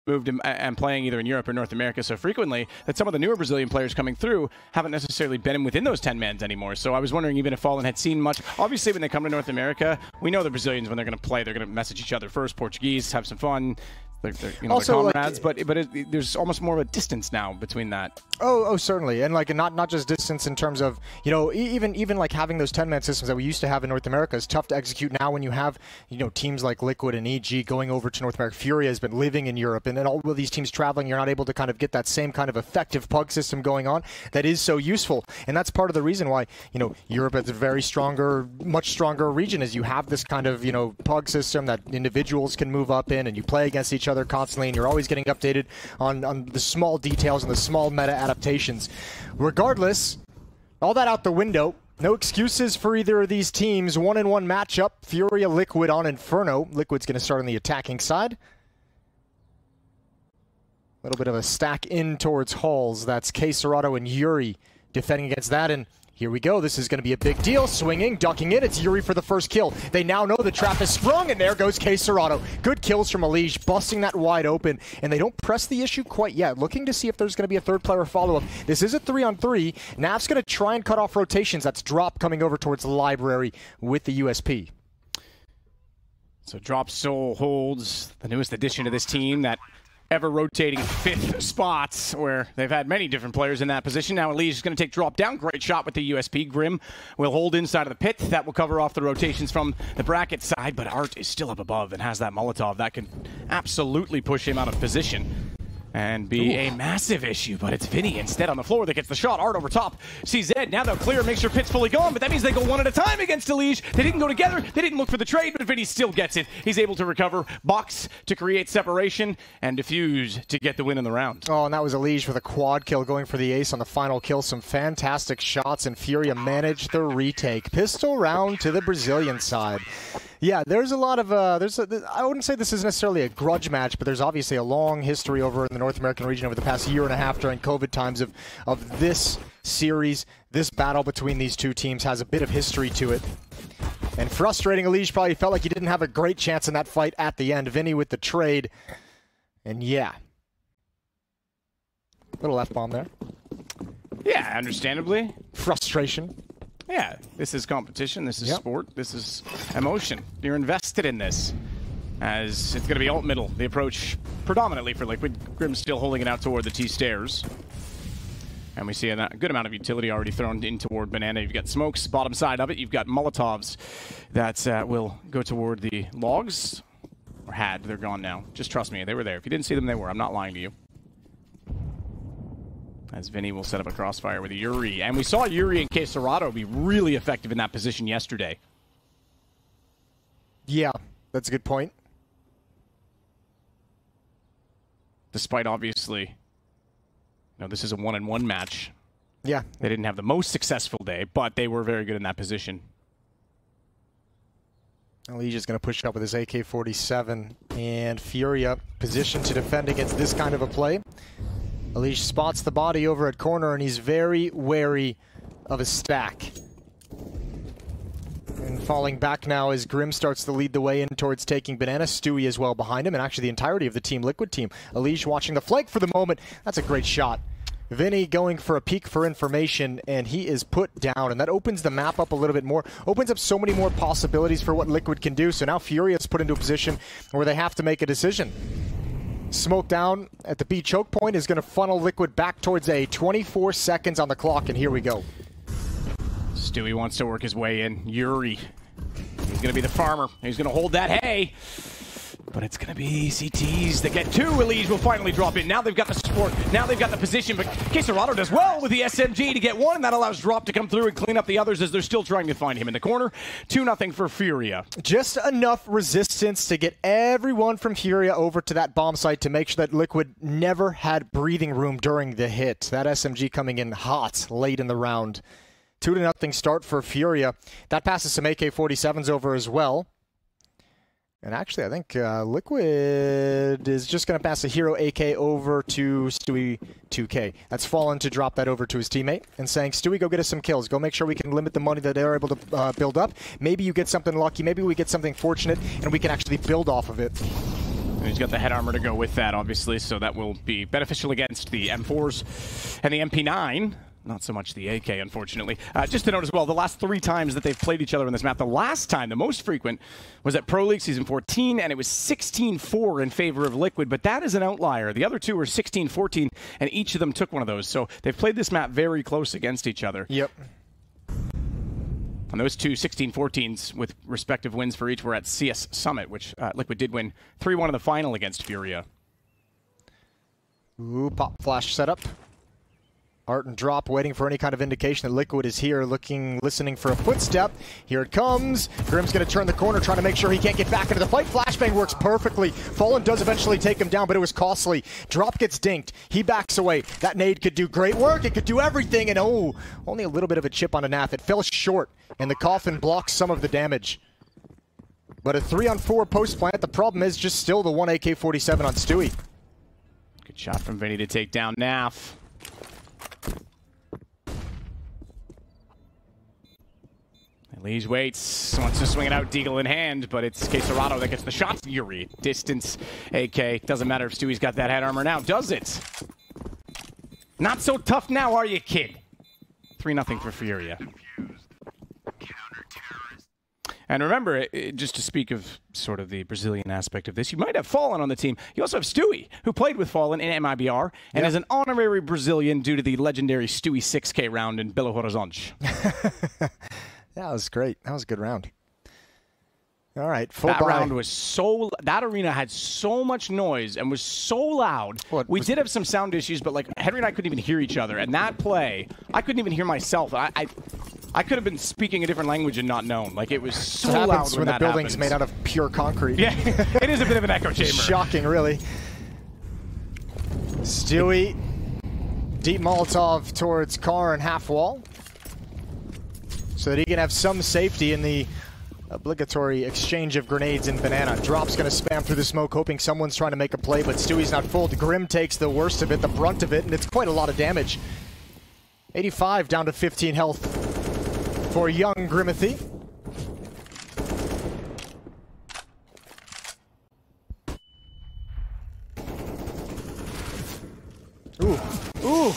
moved and playing either in Europe or North America so frequently that some of the newer Brazilian players coming through haven't necessarily been within those 10-mans anymore. So I was wondering even if Fallen had seen much. Obviously, when they come to North America, we know the Brazilians, when they're going to play, they're going to message each other first, Portuguese, have some fun. They're also, they're comrades, like, but there's almost more of a distance now between that. Oh, certainly, and like not just distance in terms of, you know, even like having those 10-man systems that we used to have in North America is tough to execute now when you have, you know, teams like Liquid and EG going over to North America. Furia has been living in Europe, and then all of these teams traveling, you're not able to kind of get that same kind of effective pug system going on that is so useful, and that's part of the reason why, you know, Europe is a very stronger, much stronger region, is you have this kind of, you know, pug system that individuals can move up in, and you play against each other constantly, and you're always getting updated on the small details and the small meta adaptations. Regardless, all that out the window. No excuses for either of these teams. 1-1 matchup. Furia Liquid on Inferno. Liquid's going to start on the attacking side. A little bit of a stack in towards Halls. That's KSCERATO and Yuri defending against that, and here we go. This is going to be a big deal. Swinging, ducking it. It's Yuri for the first kill. They now know the trap is sprung, and there goes KSCERATO. Good kills from EliGE, busting that wide open, and they don't press the issue quite yet. Looking to see if there's going to be a third player follow-up. This is a 3-on-3. Nav's going to try and cut off rotations. That's Drop coming over towards the library with the USP. So Drop still holds the newest addition to this team, that ever-rotating 5th spots, where they've had many different players in that position. Now EliGE is going to take Drop down. Great shot with the USP. Grim will hold inside of the pit. That will cover off the rotations from the bracket side, but Art is still up above and has that Molotov. That can absolutely push him out of position and be a massive issue, but it's VINI instead on the floor that gets the shot. Art over top. CZ, now they'll clear, make sure pit's fully gone, but that means they go one at a time against EliGE. They didn't go together, they didn't look for the trade, but VINI still gets it. He's able to recover, box to create separation, and defuse to get the win in the round. Oh, and that was EliGE with a quad kill going for the ace on the final kill. Some fantastic shots, and Furia managed the retake. Pistol round to the Brazilian side. Yeah, there's a lot of, I wouldn't say this is necessarily a grudge match, but there's obviously a long history over in the North American region over the past year and a half during COVID times of this series. This battle between these two teams has a bit of history to it. And frustrating, EliGE probably felt like he didn't have a great chance in that fight at the end. VINI with the trade. And yeah. Little F-bomb there. Yeah, understandably. Frustration. Yeah, this is competition, this is sport, this is emotion. You're invested in this, as it's going to be alt middle, the approach predominantly for Liquid. Grim's still holding it out toward the T-stairs. And we see a good amount of utility already thrown in toward Banana. You've got smokes, bottom side of it. You've got Molotovs that will go toward the logs. Or had, they're gone now. Just trust me, they were there. If you didn't see them, they were. I'm not lying to you. As VINI will set up a crossfire with Yuri. And we saw Yuri and KSCERATO be really effective in that position yesterday. Yeah, that's a good point. Despite, obviously, you know, this is a 1-on-1 match. Yeah. They didn't have the most successful day, but they were very good in that position. EliGE is going to push up with his AK-47, and Furia positioned to defend against this kind of a play. EliGE spots the body over at corner, and he's very wary of a stack. And falling back now as Grim starts to lead the way in towards taking Banana. Stewie as well behind him, and actually the entirety of the Team Liquid team. EliGE watching the flank for the moment. That's a great shot. VINI going for a peek for information, and he is put down, and that opens the map up a little bit more. Opens up so many more possibilities for what Liquid can do, so now Furia is put into a position where they have to make a decision. Smoke down at the B choke point is going to funnel Liquid back towards a 24 seconds on the clock, and here we go. Stewie wants to work his way in. Yuri, he's going to be the farmer. He's going to hold that hay. But it's going to be CTs that get 2. EliGE will finally drop in. Now they've got the support. Now they've got the position. But KSCERATO does well with the SMG to get 1. And that allows Drop to come through and clean up the others as they're still trying to find him in the corner. 2-0 for Furia. Just enough resistance to get everyone from Furia over to that bomb site to make sure that Liquid never had breathing room during the hit. That SMG coming in hot late in the round. 2-0 start for Furia. That passes some AK-47s over as well. And actually, I think Liquid is just going to pass a Hero AK over to Stewie 2K. That's Fallen to drop that over to his teammate and saying, Stewie, go get us some kills. Go make sure we can limit the money that they're able to build up. Maybe you get something lucky. Maybe we get something fortunate, and we can actually build off of it. And he's got the head armor to go with that, obviously, so that will be beneficial against the M4s and the MP9. Not so much the AK, unfortunately. Just to note as well, the last 3 times that they've played each other in this map, the last time, the most frequent, was at Pro League Season 14, and it was 16-4 in favor of Liquid, but that is an outlier. The other 2 were 16-14, and each of them took one of those. So they've played this map very close against each other. Yep. And those 2 16-14s with respective wins for each were at CS Summit, which Liquid did win 3-1 in the final against Furia. Ooh, pop flash setup. Art and Drop waiting for any kind of indication that Liquid is here, listening for a footstep. Here it comes. Grim's going to turn the corner, trying to make sure he can't get back into the fight. Flashbang works perfectly. Fallen does eventually take him down, but it was costly. Drop gets dinked. He backs away. That nade could do great work. It could do everything, and oh, only a little bit of a chip on a NAF. It fell short, and the coffin blocks some of the damage. But a 3-on-4 post plant. The problem is just still the 1 AK-47 on Stewie. Good shot from VINI to take down NAF. EliGE waits, wants to swing it out, Deagle in hand, but it's KSCERATO that gets the shot. Yuri, distance, AK. Doesn't matter if Stewie's got that head armor now, does it? Not so tough now, are you, kid? 3-0 for Furia. And remember, just to speak of sort of the Brazilian aspect of this, you might have Fallen on the team. You also have Stewie, who played with Fallen in MIBR, and is an honorary Brazilian due to the legendary Stewie 6K round in Belo Horizonte. That was great. That was a good round. All right, that round was so... That arena had so much noise and was so loud. We did have some sound issues, but like Henry and I couldn't even hear each other. And that play, I couldn't even hear myself. I could have been speaking a different language and not known. Like, it was so loud when the building's made out of pure concrete. Yeah, it is a bit of an echo chamber. Shocking, really. Stewie, deep Molotov towards Carr and half wall, so that he can have some safety in the obligatory exchange of grenades in Banana. Drop's going to spam through the smoke, hoping someone's trying to make a play, but Stewie's not fooled. Grim takes the worst of it, the brunt of it, and it's quite a lot of damage. 85 down to 15 health for young Grimathy. Ooh.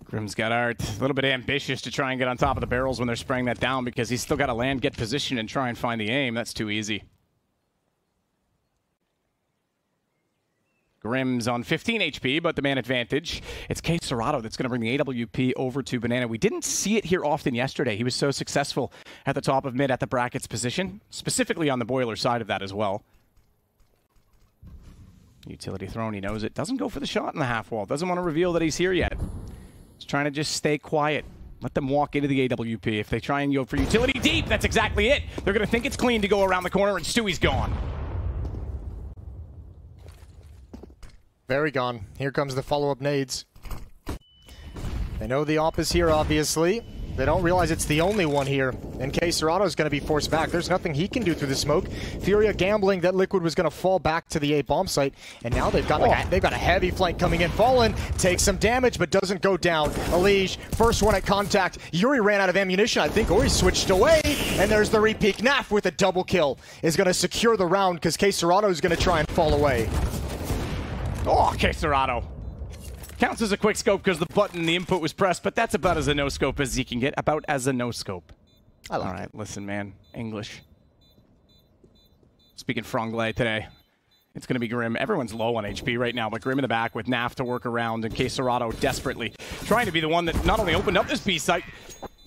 Grim's got Art a little bit ambitious to try and get on top of the barrels when they're spraying that down, because he's still got to land, get position, and try and find the aim. That's too easy. Grim's on 15 HP, but the man advantage. It's KSCERATO that's going to bring the AWP over to Banana. We didn't see it here often yesterday. He was so successful at the top of mid at the brackets position, specifically on the boiler side of that as well. Utility thrown, he knows it. Doesn't go for the shot in the half wall. Doesn't want to reveal that he's here yet. He's trying to just stay quiet. Let them walk into the AWP. If they try and go for utility deep, that's exactly it. They're going to think it's clean to go around the corner, and Stewie's gone. Very gone. Here comes the follow-up nades. They know the op is here, obviously. They don't realize it's the only one here. And KSCERATO is going to be forced back. There's nothing he can do through the smoke. Furia gambling that Liquid was going to fall back to the A bomb site. And now they've got they've got a heavy flank coming in. Fallen takes some damage, but doesn't go down. EliGE, first one at contact. Yuri ran out of ammunition, I think, or he switched away. And there's the repeat. NAF with a double kill is going to secure the round, because KSCERATO is going to try and fall away. Oh, KSCERATO. Counts as a quick scope because the button, the input was pressed, but that's about as a no-scope as you can get. About as a no-scope. All right, listen, man. English. Speaking franglais today. It's going to be Grim. Everyone's low on HP right now, but Grim in the back with NAF to work around, and KSCERATO desperately trying to be the one that not only opened up this B site,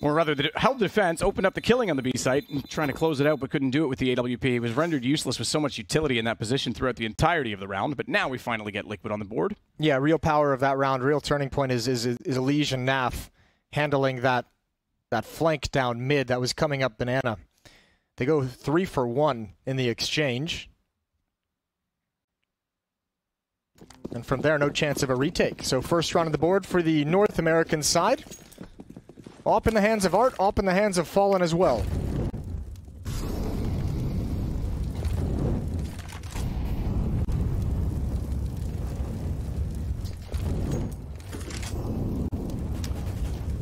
or rather held defense, opened up the killing on the B site, and trying to close it out, but couldn't do it with the AWP. He was rendered useless with so much utility in that position throughout the entirety of the round, but now we finally get Liquid on the board. Yeah, real power of that round, real turning point is EliGE and NAF handling that flank down mid that was coming up Banana. They go 3 for 1 in the exchange. And from there, no chance of a retake. So first round on the board for the North American side. Op in the hands of Art, op in the hands of Fallen as well.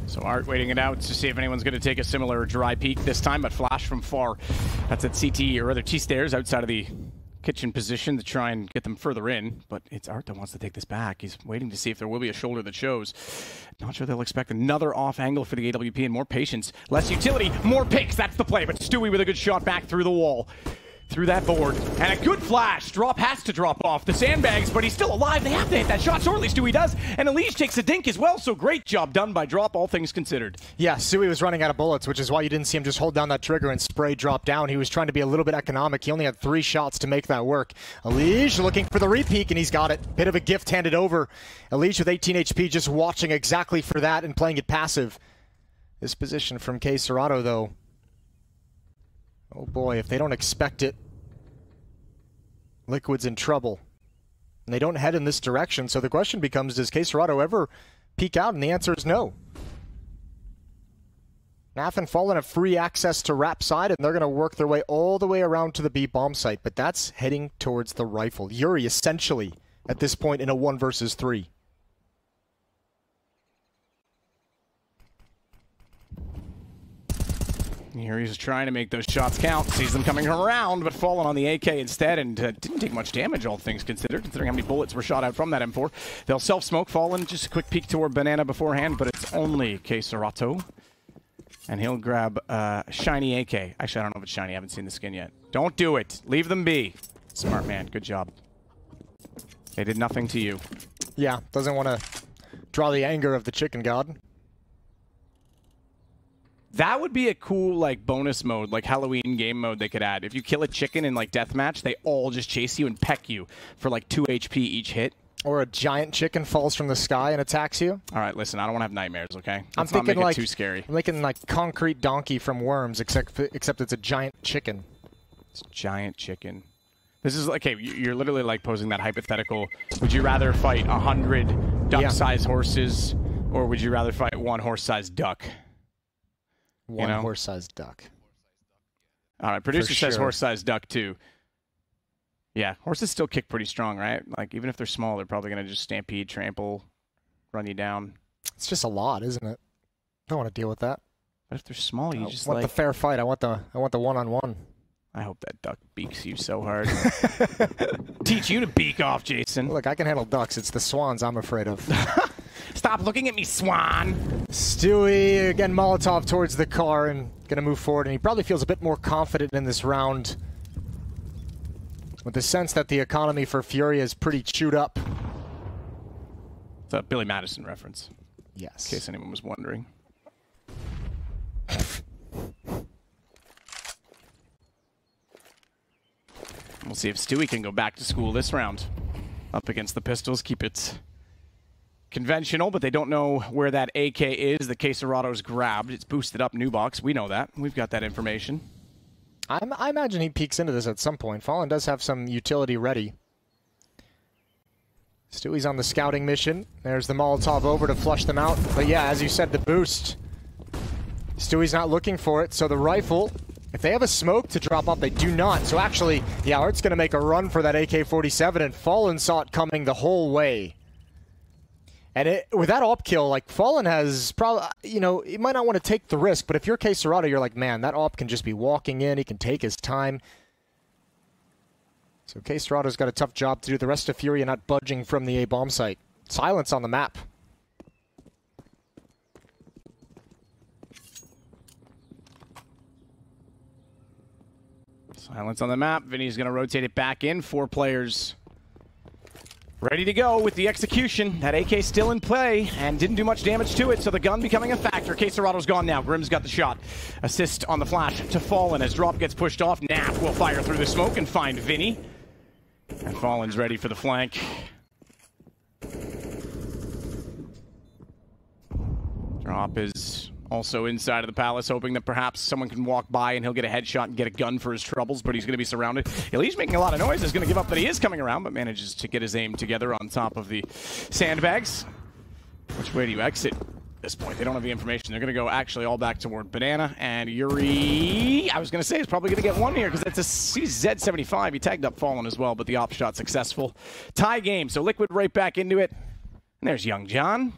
So Art waiting it out to see if anyone's going to take a similar dry peek this time, but flash from far. That's at CT, or rather T-stairs outside of the kitchen position to try and get them further in, but it's Art that wants to take this back. He's waiting to see if there will be a shoulder that shows. Not sure they'll expect another off angle for the AWP and more patience. Less utility, more picks. That's the play, but Stewie with a good shot back through the wall. Through that board. And a good flash. Drop has to drop off the sandbags, but he's still alive. They have to hit that shot, so at least Stewie does. And EliGE takes a dink as well, so great job done by Drop, all things considered. Yeah, Stewie was running out of bullets, which is why you didn't see him just hold down that trigger and spray drop down. He was trying to be a little bit economic. He only had 3 shots to make that work. EliGE looking for the repeat, and he's got it. Bit of a gift handed over. EliGE with 18 HP just watching exactly for that and playing it passive. This position from KSCERATO, though. Oh boy, if they don't expect it, Liquid's in trouble. And they don't head in this direction, so the question becomes, does KSCERATO ever peek out? And the answer is no. Naf and Fallen have free access to Rap side, and they're going to work their way all the way around to the B bomb site, but that's heading towards the rifle. Yuri essentially, at this point, in a 1 versus 3. Here he's trying to make those shots count. Sees them coming around, but falling on the AK instead, and didn't take much damage, all things considered, considering how many bullets were shot out from that M4. They'll self-smoke. Fallen, just a quick peek toward Banana beforehand, but it's only KSCERATO. And he'll grab a shiny AK. Actually, I don't know if it's shiny. I haven't seen the skin yet. Don't do it. Leave them be. Smart man. Good job. They did nothing to you. Yeah, doesn't want to draw the anger of the chicken god. That would be a cool, like, bonus mode, like Halloween game mode they could add. If you kill a chicken in, like, deathmatch, they all just chase you and peck you for, like, 2 HP each hit. Or a giant chicken falls from the sky and attacks you. All right, listen, I don't want to have nightmares, okay? I'm thinking, not make like, it too scary. I'm thinking, like, concrete donkey from Worms, except it's a giant chicken. It's a giant chicken. This is, okay, you're literally, like, posing that hypothetical. Would you rather fight 100 duck-sized horses, or would you rather fight 1 horse-sized duck? One horse-sized duck. All right, producer says sure. horse-sized duck, too. Yeah, horses still kick pretty strong, right? Like, even if they're small, they're probably going to just stampede, trample, run you down. It's just a lot, isn't it? I don't want to deal with that. But if they're small, you just want like... the fair fight. I want the one-on-one. I hope that duck beaks you so hard. Teach you to beak off, Jason. Look, I can handle ducks. It's the swans I'm afraid of. Stop looking at me, swan. Stewie, again, Molotov towards the car and going to move forward. And he probably feels a bit more confident in this round, with the sense that the economy for FURIA is pretty chewed up. It's a Billy Madison reference. Yes. In case anyone was wondering. We'll see if Stewie can go back to school this round. Up against the pistols, keep it conventional, but they don't know where that AK is. The KSCERATO's grabbed. It's boosted up new box. We know that. We've got that information. I imagine he peeks into this at some point. Fallen does have some utility ready. Stewie's on the scouting mission. There's the Molotov over to flush them out. But yeah, as you said, the boost. Stewie's not looking for it, so the rifle, if they have a smoke to drop off, they do not. So actually, yeah, Art's going to make a run for that AK-47, and Fallen saw it coming the whole way. And with that op kill, like, Fallen has probably, you know, he might not want to take the risk, but if you're KSCERATO, you're like, man, that op can just be walking in. He can take his time. So KSCERATO's got a tough job to do. The rest of FURIA not budging from the A bomb site. Silence on the map. Silence on the map. Vinny's going to rotate it back in. 4 players ready to go with the execution. That AK still in play and didn't do much damage to it, so the gun becoming a factor. KSCERATO's gone now. Grim's got the shot. Assist on the flash to Fallen as Drop gets pushed off. Naf will fire through the smoke and find Vinny. And Fallen's ready for the flank. Drop is also inside of the palace, hoping that perhaps someone can walk by and he'll get a headshot and get a gun for his troubles, but he's going to be surrounded. EliGE making a lot of noise. Is going to give up that he is coming around, but manages to get his aim together on top of the sandbags. Which way do you exit at this point? They don't have the information. They're going to go actually all back toward Banana, and Yuri, I was going to say, is probably going to get one here because that's a CZ75. He tagged up Fallen as well, but the op shot successful. Tie game, so Liquid right back into it. And there's Young John.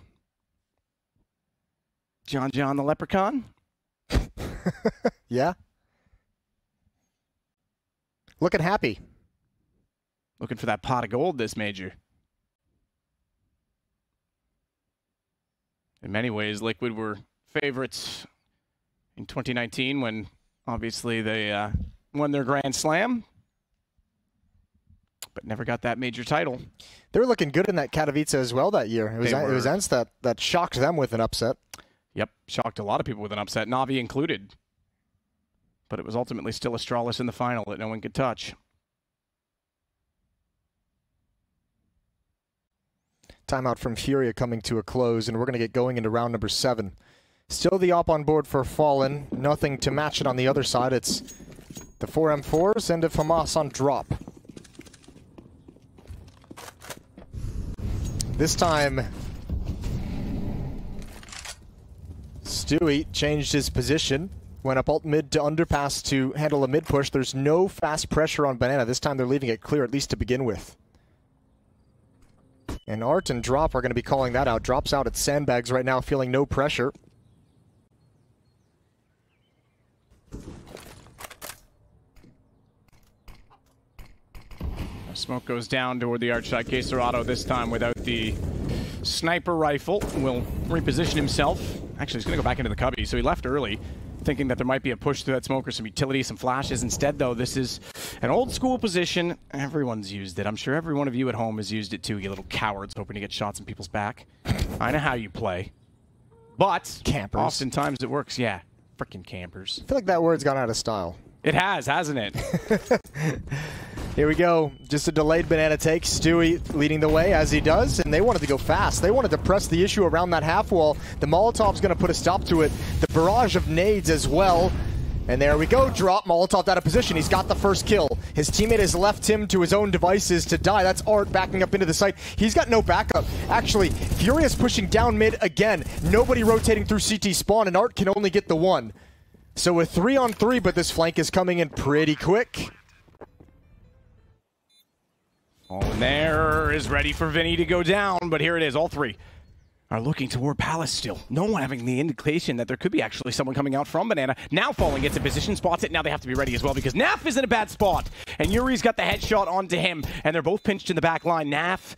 John the Leprechaun? Yeah. Looking happy. looking for that pot of gold this major. In many ways, Liquid were favorites in 2019 when obviously they won their Grand Slam, but never got that major title. They were looking good in that Katowice as well that year. It was Ents that shocked them with an upset. Yep, shocked a lot of people with an upset, Na'Vi included. But it was ultimately still Astralis in the final that no one could touch. Timeout from Furia coming to a close, and we're going to get going into round number 7. Still the op on board for Fallen. Nothing to match it on the other side. It's the 4M4s and a FAMAS on drop. This time, Stewie changed his position. Went up alt mid to underpass to handle a mid push. There's no fast pressure on Banana. This time they're leaving it clear, at least to begin with. And Art and Drop are going to be calling that out. Drop's out at Sandbags right now, feeling no pressure. Smoke goes down toward the arch side. KSCERATO this time without the sniper rifle. Will reposition himself. Actually, he's going to go back into the cubby, so he left early, thinking that there might be a push through that smoke or some utility, some flashes. Instead, though, this is an old school position. Everyone's used it. I'm sure every one of you at home has used it too, you little cowards hoping to get shots in people's back. I know how you play. But campers. Oftentimes it works. Yeah, freaking campers. I feel like that word's gone out of style. It has, hasn't it? Here we go. Just a delayed Banana take. Stewie leading the way as he does, and they wanted to go fast. They wanted to press the issue around that half wall. The Molotov's going to put a stop to it. The barrage of nades as well. And there we go. Drop. Molotov out of position. He's got the first kill. His teammate has left him to his own devices to die. That's Art backing up into the site. He's got no backup. Actually, Furious pushing down mid again. Nobody rotating through CT spawn, and Art can only get the one. So a 3-on-3, but this flank is coming in pretty quick. Fallen there is ready for VINI to go down, but here it is. All three are looking toward Palace still. No one having the indication that there could be actually someone coming out from Banana. Now Fallen gets a position, spots it. Now they have to be ready as well because Naf is in a bad spot. And Yuri's got the headshot onto him, and they're both pinched in the back line. Naf,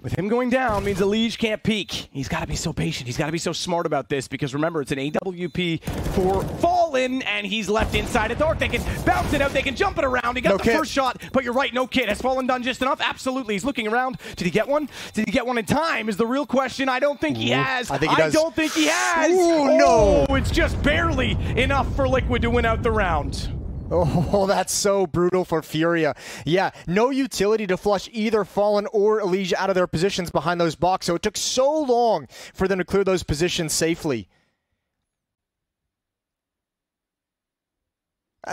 with him going down, means EliGE can't peek. He's got to be so patient. He's got to be so smart about this because remember, it's an AWP for Fallen, and he's left inside a dark. They can bounce it out. They can jump it around. He got the first shot, but you're right, no kit. Has Fallen done just enough? Absolutely. He's looking around. Did he get one? Did he get one in time is the real question. I don't think he has. I think he does. I don't think he has. Ooh, no. It's just barely enough for Liquid to win out the round. Oh, that's so brutal for Furia. Yeah, no utility to flush either Fallen or EliGE out of their positions behind those boxes, so it took so long for them to clear those positions safely.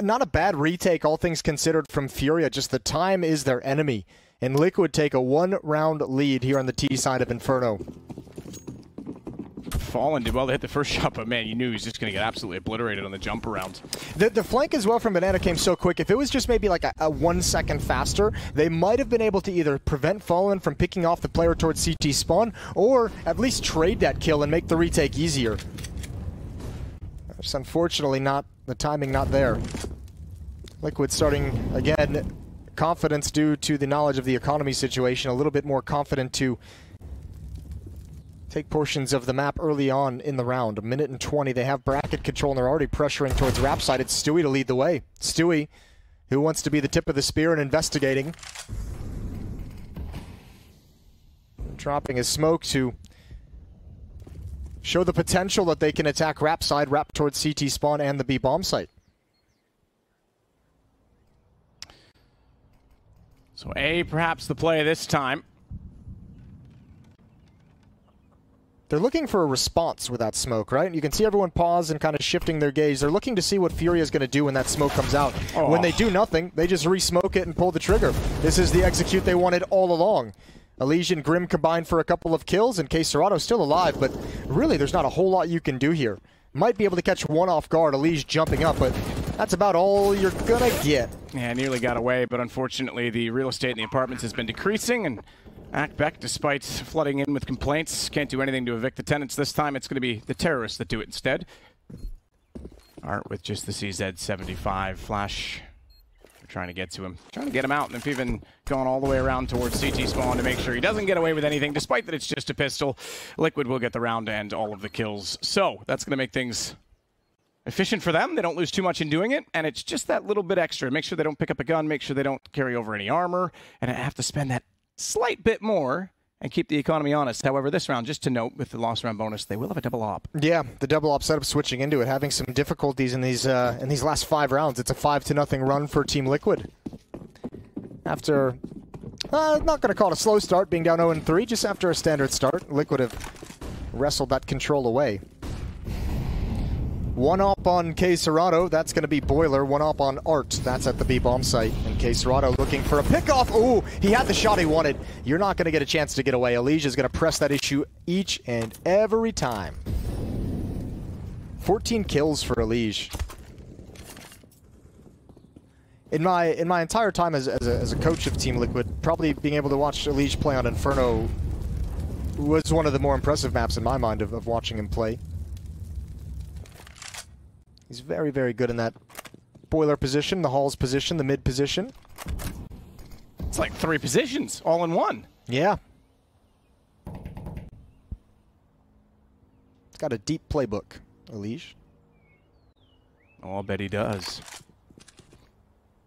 Not a bad retake, all things considered, from Furia, just the time is their enemy. And Liquid take a one-round lead here on the T side of Inferno. Fallen did well to hit the first shot, but man, you knew he was just going to get absolutely obliterated on the jump around. The flank as well from Banana came so quick. If it was just maybe like a 1 second faster, they might have been able to either prevent Fallen from picking off the player towards CT spawn, or at least trade that kill and make the retake easier. Just unfortunately not, the timing not there. Liquid starting, again, confidence due to the knowledge of the economy situation, a little bit more confident to take portions of the map early on in the round. 1 minute and 20, they have bracket control and they're already pressuring towards Rap side. It's Stewie to lead the way. Stewie, who wants to be the tip of the spear and investigating. Dropping his smoke to show the potential that they can attack Rap side, Rap towards CT spawn and the B bomb site. So A, perhaps the play this time. They're looking for a response with that smoke, right? You can see everyone pause and kind of shifting their gaze. They're looking to see what Furia is going to do when that smoke comes out. Oh. When they do nothing, they just re-smoke it and pull the trigger. This is the execute they wanted all along. EliGE and Grim combined for a couple of kills, and KSCERATO still alive, but really there's not a whole lot you can do here. Might be able to catch one off guard, EliGE jumping up, but that's about all you're going to get. Yeah, nearly got away, but unfortunately the real estate in the apartments has been decreasing, and Beck, despite flooding in with complaints, can't do anything to evict the tenants. This time it's going to be the terrorists that do it instead. Art with just the CZ-75 flash trying to get to him. Trying to get him out, and they've even gone all the way around towards CT spawn to make sure he doesn't get away with anything, despite that it's just a pistol. Liquid will get the round and all of the kills. So that's going to make things efficient for them. They don't lose too much in doing it, and it's just that little bit extra. Make sure they don't pick up a gun, make sure they don't carry over any armor, and have to spend that slight bit more and keep the economy honest. However, this round, just to note, with the lost round bonus, they will have a double op. Yeah, the double op setup switching into it, having some difficulties in these last 5 rounds. It's a 5-0 run for Team Liquid. After, not going to call it a slow start, being down 0-3, just after a standard start, Liquid have wrestled that control away. 1 op on KSCERATO, that's going to be Boiler. 1 op on Art, that's at the B bomb site. And KSCERATO looking for a pickoff. Ooh, he had the shot he wanted. You're not going to get a chance to get away. EliGE is going to press that issue each and every time. 14 kills for EliGE. In my entire time as a coach of Team Liquid, probably being able to watch EliGE play on Inferno was one of the more impressive maps in my mind of watching him play. He's very, very good in that Boiler position, the Halls position, the mid position. It's like 3 positions all in one. Yeah. It's got a deep playbook, EliGE. Oh, I'll bet he does.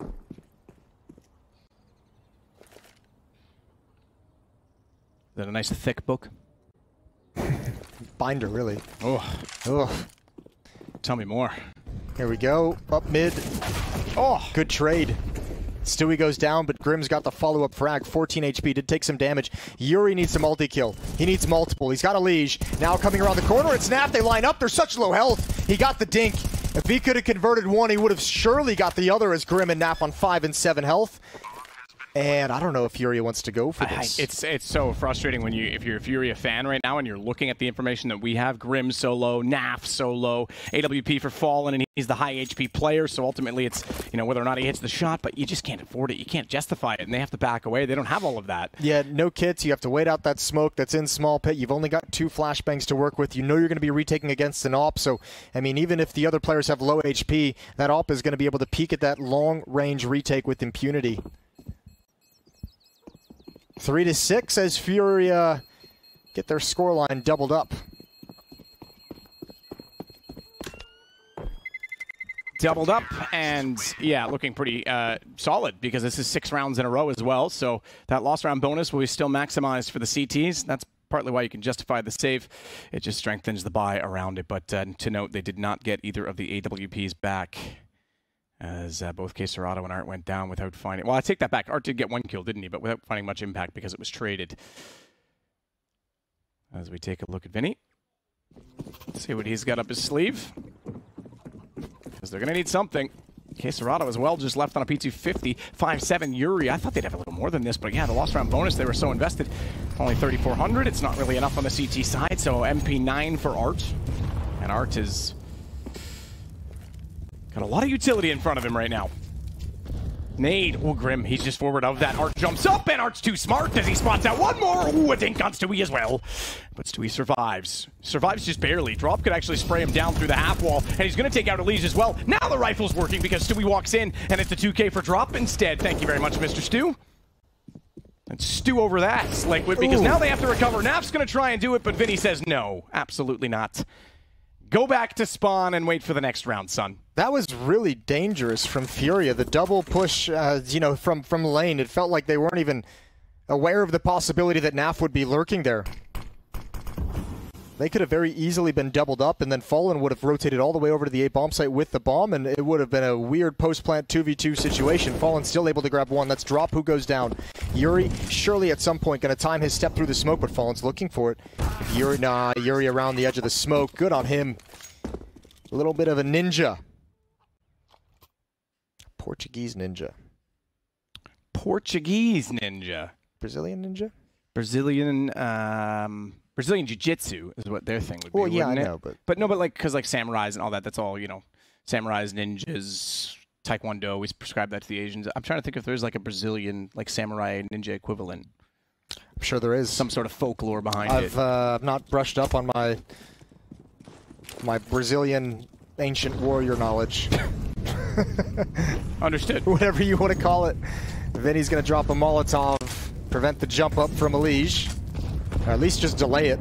Is that a nice thick book? Binder, really. Oh. Oh. Tell me more. Here we go. Up mid. Oh, good trade. Stewie goes down, but Grim's got the follow-up frag. 14 HP, did take some damage. Yuri needs a multi-kill. He needs multiple. He's got EliGE. Now coming around the corner, it's Naf. They line up. They're such low health. He got the dink. If he could have converted one, he would have surely got the other, as Grim and Naf on 5 and 7 health. And I don't know if Furia wants to go for this. It's so frustrating when if you're a Furia fan right now and you're looking at the information that we have. Grim so low, Naf so low, AWP for Fallen, and he's the high HP player. So ultimately, it's whether or not he hits the shot, but you just can't afford it. You can't justify it, and they have to back away. They don't have all of that. Yeah, no kits. You have to wait out that smoke that's in small pit. You've only got 2 flashbangs to work with. You know you're going to be retaking against an op. So I mean, even if the other players have low HP, that op is going to be able to peek at that long range retake with impunity. 3-6 as Furia get their scoreline doubled up. Doubled up, and yeah, looking pretty solid, because this is 6 rounds in a row as well. So that lost round bonus will be still maximized for the CTs. That's partly why you can justify the save. It just strengthens the buy around it. But to note, they did not get either of the AWPs back, as both KSCERATO and Art went down without finding... Well, I take that back. Art did get 1 kill, didn't he? But without finding much impact because it was traded. As we take a look at VINI. See what he's got up his sleeve. Because they're going to need something. KSCERATO as well, just left on a P250. 5-7 Yuri. I thought they'd have a little more than this, but yeah, the lost round bonus, they were so invested. Only 3,400. It's not really enough on the CT side, so MP9 for Art. And Art is... got a lot of utility in front of him right now. Nade. Oh, Grim. He's just forward of that. Art jumps up, and Art's too smart as he spots out one more. Ooh, a dink on Stewie as well. But Stewie survives. Survives just barely. Drop could actually spray him down through the half wall, and he's going to take out EliGE as well. Now the rifle's working because Stewie walks in, and it's a 2K for Drop instead. Thank you very much, Mr. Stu. And Stu over that, Liquid, because now they have to recover. Naf's going to try and do it, but VINI says no. Absolutely not. Go back to spawn and wait for the next round, son. That was really dangerous from Furia. The double push, from lane. It felt like they weren't even aware of the possibility that Naf would be lurking there. They could have very easily been doubled up, and then Fallen would have rotated all the way over to the A bomb site with the bomb, and it would have been a weird post-plant 2v2 situation. Fallen still able to grab one. That's Drop who goes down. Yuri surely at some point going to time his step through the smoke, but Fallen's looking for it. Yuri around the edge of the smoke. Good on him. A little bit of a ninja. Portuguese ninja. Portuguese ninja. Brazilian ninja? Brazilian Jiu-Jitsu is what their thing would be. Well, yeah, I it? know, but no, but like, because like samurais and all that, that's all, samurais, ninjas, Taekwondo, we prescribe that to the Asians. I'm trying to think if there's like a Brazilian, like samurai ninja equivalent. I'm sure there is. Some sort of folklore behind it. I've not brushed up on my Brazilian ancient warrior knowledge. Understood. Whatever you want to call it. Vinny's going to drop a Molotov, prevent the jump up from EliGE, or at least just delay it.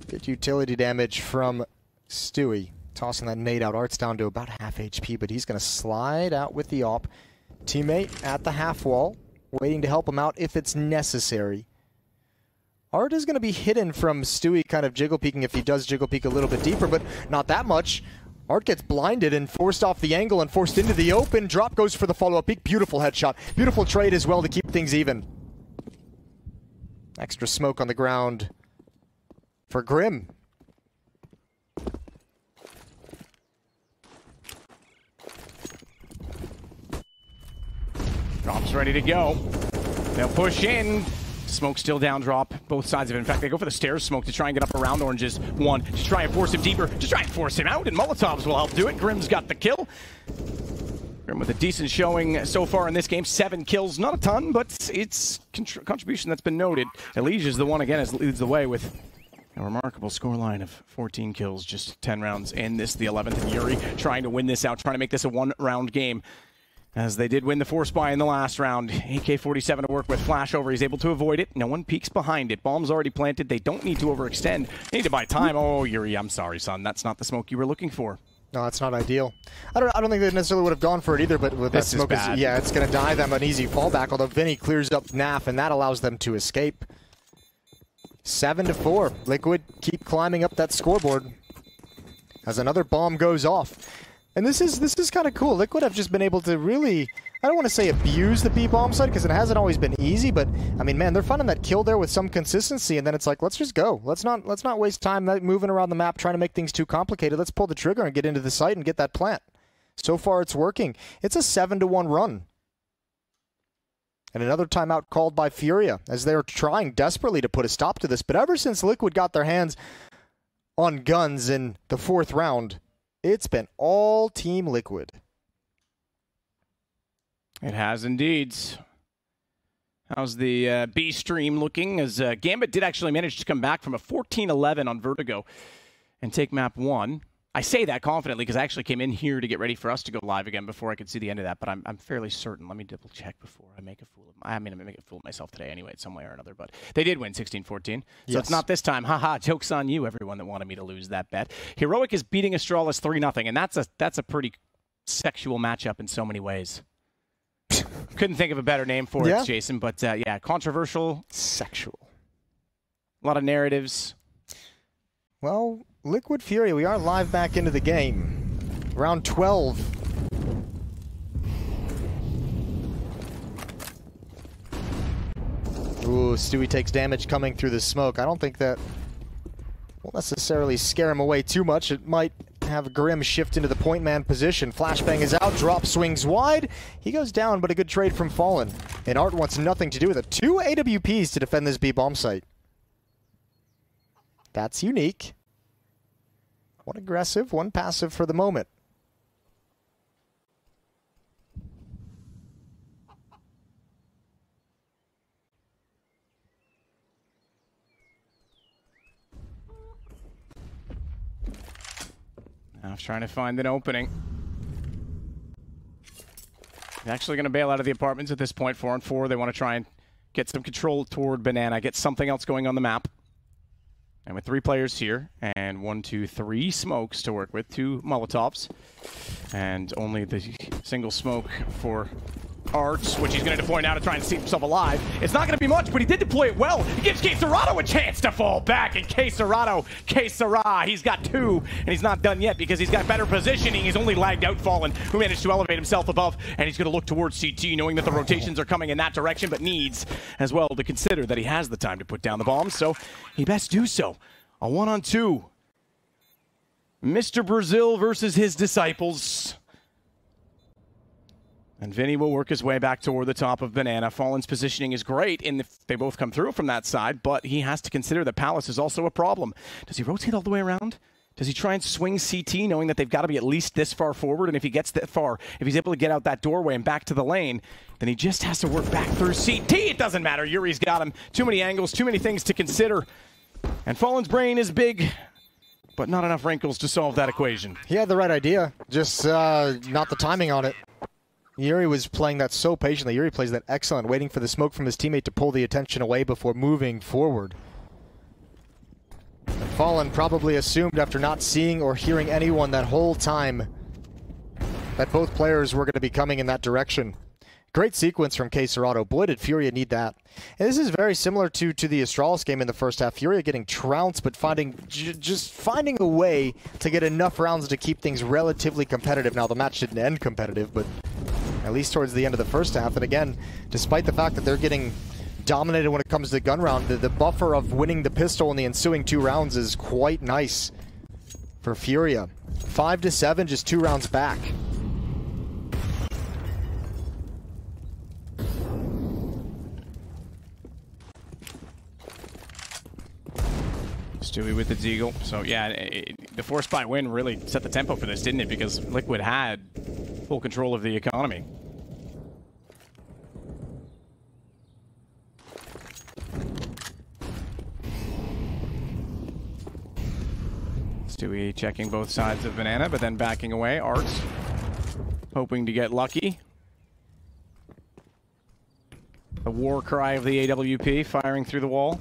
Good utility damage from Stewie. Tossing that nade out. Art's down to about half HP, but he's going to slide out with the AWP. Teammate at the half wall, waiting to help him out if it's necessary. Art is going to be hidden from Stewie kind of jiggle peeking if he does jiggle peek a little bit deeper, but not that much. Art gets blinded and forced off the angle and forced into the open. Drop goes for the follow-up peek. Beautiful headshot. Beautiful trade as well to keep things even. Extra smoke on the ground for Grim. Drop's ready to go. They'll push in. Smoke still down drop, both sides of it. In fact, they go for the stairs smoke to try and get up around Orange's one, to try and force him deeper, to try and force him out, and Molotovs will help do it. Grim's got the kill. Grim with a decent showing so far in this game. 7 kills, not a ton, but it's contribution that's been noted. EliGE is the one, again, as leads the way with a remarkable scoreline of 14 kills, just 10 rounds in this, the 11th, and Yuri trying to win this out, trying to make this a one-round game. As they did win the force buy in the last round. AK-47 to work with. Flash over. He's able to avoid it. No one peeks behind it. Bomb's already planted. They don't need to overextend. They need to buy time. Oh, Yuri, I'm sorry, son. That's not the smoke you were looking for. No, that's not ideal. I don't think they necessarily would have gone for it either, but with that smoke, yeah, it's going to die them an easy fallback, although Vinny clears up NAF, and that allows them to escape. 7-4. Liquid keep climbing up that scoreboard as another bomb goes off. And this is kind of cool. Liquid have just been able to really, I don't want to say abuse the B-bomb side, because it hasn't always been easy, but I mean, man, they're finding that kill there with some consistency, and then it's like, let's just go. Let's not waste time moving around the map trying to make things too complicated. Let's pull the trigger and get into the site and get that plant. So far, it's working. It's a 7-1 run. And another timeout called by FURIA, as they're trying desperately to put a stop to this. But ever since Liquid got their hands on guns in the 4th round, it's been all Team Liquid. It has indeed. How's the B stream looking? As Gambit did actually manage to come back from a 14-11 on Vertigo and take map 1. I say that confidently because I actually came in here to get ready for us to go live again before I could see the end of that, but I'm fairly certain. Let me double check before I make a fool of I mean, I'm going to make a fool of myself today anyway, some way or another, but they did win 16-14. So It's not this time. Haha, joke's on you, everyone that wanted me to lose that bet. Heroic is beating Astralis 3-0, and that's a pretty sexual matchup in so many ways. Couldn't think of a better name for it, Jason, but yeah, controversial. Sexual. A lot of narratives. Well, Liquid Fury, we are live back into the game. Round 12. Ooh, Stewie takes damage coming through the smoke. I don't think that will necessarily scare him away too much. It might have Grim shift into the point man position. Flashbang is out, drop swings wide. He goes down, but a good trade from Fallen. And Art wants nothing to do with it. 2 AWPs to defend this B-bomb site. That's unique. One aggressive, one passive for the moment. Now trying to find an opening. He's actually going to bail out of the apartments at this point, 4-on-4. They want to try and get some control toward Banana, get something else going on the map. And with 3 players here, and 1, 2, 3 smokes to work with, 2 Molotovs, and only the single smoke for Arts, which he's going to deploy now to try and keep himself alive. It's not going to be much, but he did deploy it well. He gives KSCERATO a chance to fall back, and KSCERATO, he's got 2, and he's not done yet because he's got better positioning. He's only lagged out Fallen, who managed to elevate himself above, and he's going to look towards CT, knowing that the rotations are coming in that direction, but needs as well to consider that he has the time to put down the bombs, so he best do so. A 1-on-2. Mr. Brazil versus his disciples. And Vinny will work his way back toward the top of Banana. Fallen's positioning is great, and if they both come through from that side, but he has to consider that Palace is also a problem. Does he rotate all the way around? Does he try and swing CT, knowing that they've got to be at least this far forward? And if he gets that far, if he's able to get out that doorway and back to the lane, then he just has to work back through CT. It doesn't matter. Yuri's got him. Too many angles, too many things to consider. And Fallen's brain is big. but not enough wrinkles to solve that equation. He had the right idea, just not the timing on it. Yuri was playing that so patiently. Yuri plays that excellent, waiting for the smoke from his teammate to pull the attention away before moving forward. And Fallen probably assumed after not seeing or hearing anyone that whole time that both players were going to be coming in that direction. Great sequence from KSCERATO. Boy, did Furia need that. And this is very similar to the Astralis game in the first half. Furia getting trounced, but just finding a way to get enough rounds to keep things relatively competitive. Now, the match didn't end competitive, but at least towards the end of the first half. And again, despite the fact that they're getting dominated when it comes to the gun round, the buffer of winning the pistol in the ensuing 2 rounds is quite nice for Furia. 5-7, just 2 rounds back. Stewie with the Deagle. So yeah, the force buy win really set the tempo for this, didn't it? Because Liquid had full control of the economy. Stewie checking both sides of Banana, but then backing away. Arts hoping to get lucky. The war cry of the AWP firing through the wall.